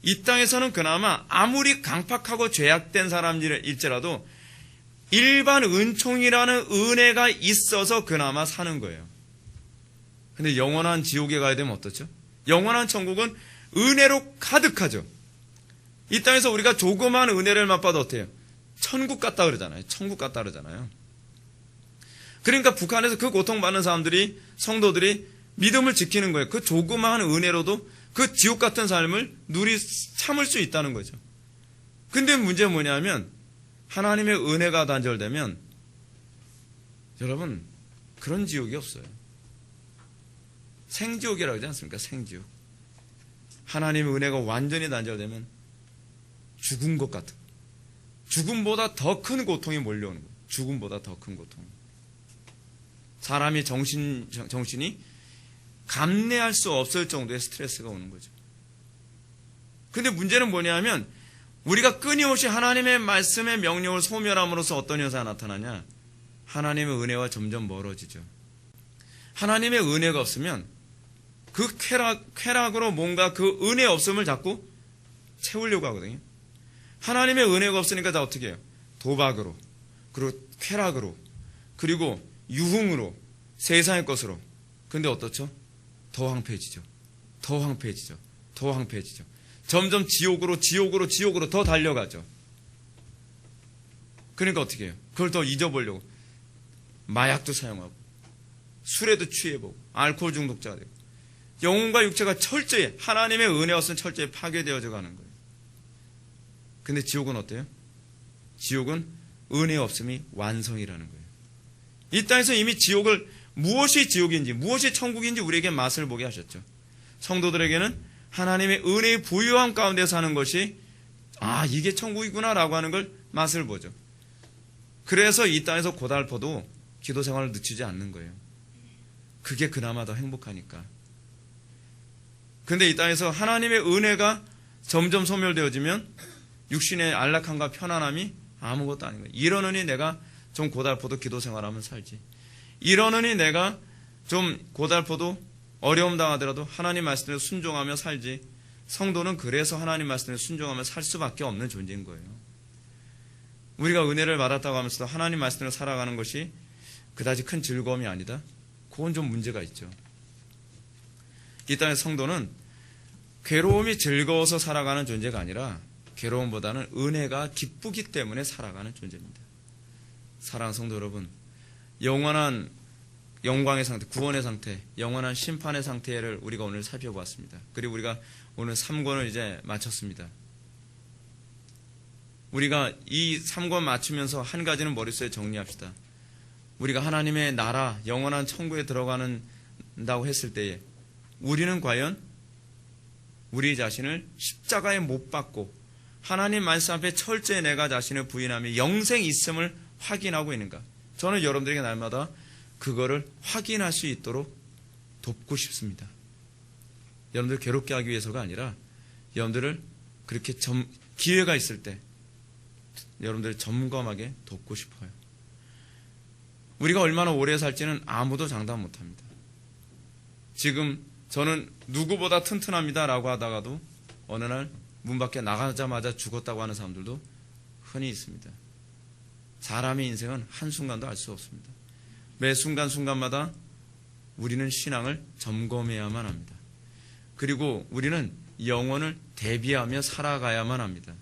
이 땅에서는 그나마 아무리 강팍하고 죄악된 사람일지라도 일반 은총이라는 은혜가 있어서 그나마 사는 거예요. 근데 영원한 지옥에 가야 되면 어떻죠? 영원한 천국은 은혜로 가득하죠. 이 땅에서 우리가 조그마한 은혜를 맛봐도 어때요? 천국 같다 그러잖아요. 천국 같다 그러잖아요. 그러니까 북한에서 그 고통받는 사람들이, 성도들이 믿음을 지키는 거예요. 그 조그마한 은혜로도 그 지옥 같은 삶을 참을 수 있다는 거죠. 근데 문제는 뭐냐면 하나님의 은혜가 단절되면 여러분 그런 지옥이 없어요. 생지옥이라고 하지 않습니까? 생지옥. 하나님의 은혜가 완전히 단절되면 죽은 것 같은, 죽음보다 더 큰 고통이 몰려오는 거예요. 죽음보다 더 큰 고통. 사람이 정신이 감내할 수 없을 정도의 스트레스가 오는 거죠. 근데 문제는 뭐냐면 우리가 끊임없이 하나님의 말씀의 명령을 소멸함으로써 어떤 현상이 나타나냐? 하나님의 은혜와 점점 멀어지죠. 하나님의 은혜가 없으면 그 쾌락으로 뭔가 그 은혜 없음을 자꾸 채우려고 하거든요. 하나님의 은혜가 없으니까 다 어떻게 해요? 도박으로, 그리고 쾌락으로, 그리고 유흥으로, 세상의 것으로. 근데 어떻죠? 더 황폐해지죠. 더 황폐해지죠. 더 황폐해지죠. 점점 지옥으로 더 달려가죠. 그러니까 어떻게 해요? 그걸 더 잊어보려고 마약도 사용하고 술에도 취해보고 알코올 중독자가 되고 영혼과 육체가 철저히 하나님의 은혜 없으면 철저히 파괴되어져 가는 거예요. 근데 지옥은 어때요? 지옥은 은혜 없음이 완성이라는 거예요. 이 땅에서 이미 지옥을 무엇이 지옥인지 무엇이 천국인지 우리에게 맛을 보게 하셨죠. 성도들에게는 하나님의 은혜의 부유함 가운데 사는 것이 이게 천국이구나 라고 하는 걸 맛을 보죠. 그래서 이 땅에서 고달퍼도 기도 생활을 늦추지 않는 거예요. 그게 그나마 더 행복하니까. 근데 이 땅에서 하나님의 은혜가 점점 소멸되어지면 육신의 안락함과 편안함이 아무것도 아닌 거예요. 이러느니 내가 좀 고달퍼도 기도 생활하면 살지. 이러느니 내가 좀 고달퍼도 어려움 당하더라도 하나님 말씀에 순종하며 살지. 성도는 그래서 하나님 말씀에 순종하며 살 수밖에 없는 존재인 거예요. 우리가 은혜를 받았다고 하면서도 하나님 말씀으로 살아가는 것이 그다지 큰 즐거움이 아니다. 그건 좀 문제가 있죠. 이 땅의 성도는 괴로움이 즐거워서 살아가는 존재가 아니라 괴로움보다는 은혜가 기쁘기 때문에 살아가는 존재입니다. 사랑하는 성도 여러분, 영원한 영광의 상태, 구원의 상태, 영원한 심판의 상태를 우리가 오늘 살펴보았습니다. 그리고 우리가 오늘 3권을 이제 마쳤습니다. 우리가 이 3권 맞추면서 한 가지는 머릿속에 정리합시다. 우리가 하나님의 나라, 영원한 천국에 들어간다고 했을 때에 우리는 과연 우리 자신을 십자가에 못 박고 하나님 말씀 앞에 철저히 내가 자신을 부인하며 영생이 있음을 확인하고 있는가? 저는 여러분들에게 날마다 그거를 확인할 수 있도록 돕고 싶습니다. 여러분들 괴롭게 하기 위해서가 아니라 여러분들을 그렇게 기회가 있을 때 여러분들을 점검하게 돕고 싶어요. 우리가 얼마나 오래 살지는 아무도 장담 못합니다. 지금 저는 누구보다 튼튼합니다 라고 하다가도 어느 날 문 밖에 나가자마자 죽었다고 하는 사람들도 흔히 있습니다. 사람의 인생은 한순간도 알 수 없습니다. 매 순간순간마다 우리는 신앙을 점검해야만 합니다. 그리고 우리는 영혼을 대비하며 살아가야만 합니다.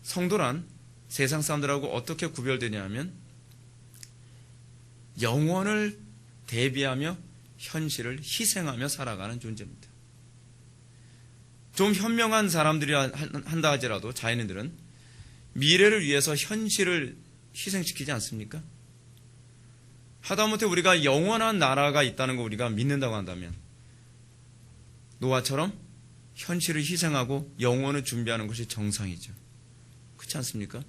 성도란 세상 사람들하고 어떻게 구별되냐 하면 영혼을 대비하며 현실을 희생하며 살아가는 존재입니다. 좀 현명한 사람들이 한다 하더라도 자연인들은 미래를 위해서 현실을 희생시키지 않습니까? 하다못해 우리가 영원한 나라가 있다는 거 우리가 믿는다고 한다면 노아처럼 현실을 희생하고 영혼을 준비하는 것이 정상이죠. 그렇지 않습니까?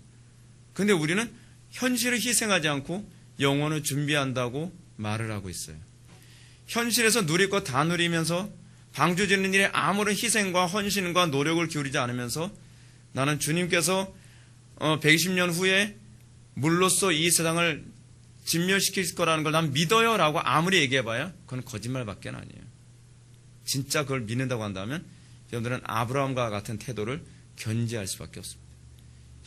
근데 우리는 현실을 희생하지 않고 영혼을 준비한다고 말을 하고 있어요. 현실에서 누릴 것 다 누리면서 방주 짓는 일에 아무런 희생과 헌신과 노력을 기울이지 않으면서 나는 주님께서 120년 후에 물로써 이 세상을 진멸시킬 거라는 걸 난 믿어요 라고 아무리 얘기해봐야 그건 거짓말밖에 아니에요. 진짜 그걸 믿는다고 한다면 여러분들은 아브라함과 같은 태도를 견지할 수밖에 없습니다.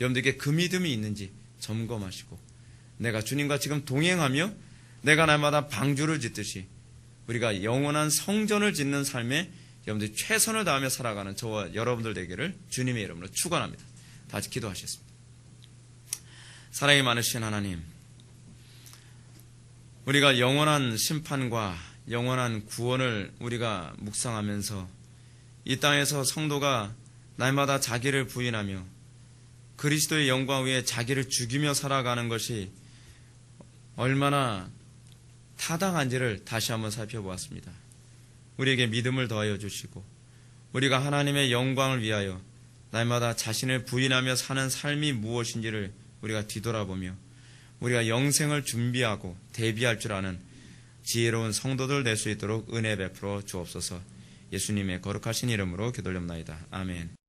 여러분들에게 그 믿음이 있는지 점검하시고 내가 주님과 지금 동행하며 내가 날마다 방주를 짓듯이 우리가 영원한 성전을 짓는 삶에 여러분들이 최선을 다하며 살아가는 저와 여러분들 되기를 주님의 이름으로 축원합니다. 다시 기도하시겠습니다. 사랑이 많으신 하나님, 우리가 영원한 심판과 영원한 구원을 우리가 묵상하면서 이 땅에서 성도가 날마다 자기를 부인하며 그리스도의 영광 위에 자기를 죽이며 살아가는 것이 얼마나 타당한지를 다시 한번 살펴보았습니다. 우리에게 믿음을 더하여 주시고 우리가 하나님의 영광을 위하여 날마다 자신을 부인하며 사는 삶이 무엇인지를 우리가 뒤돌아보며 우리가 영생을 준비하고 대비할 줄 아는 지혜로운 성도들 될 수 있도록 은혜 베풀어 주옵소서. 예수님의 거룩하신 이름으로 기도드립니다. 아멘.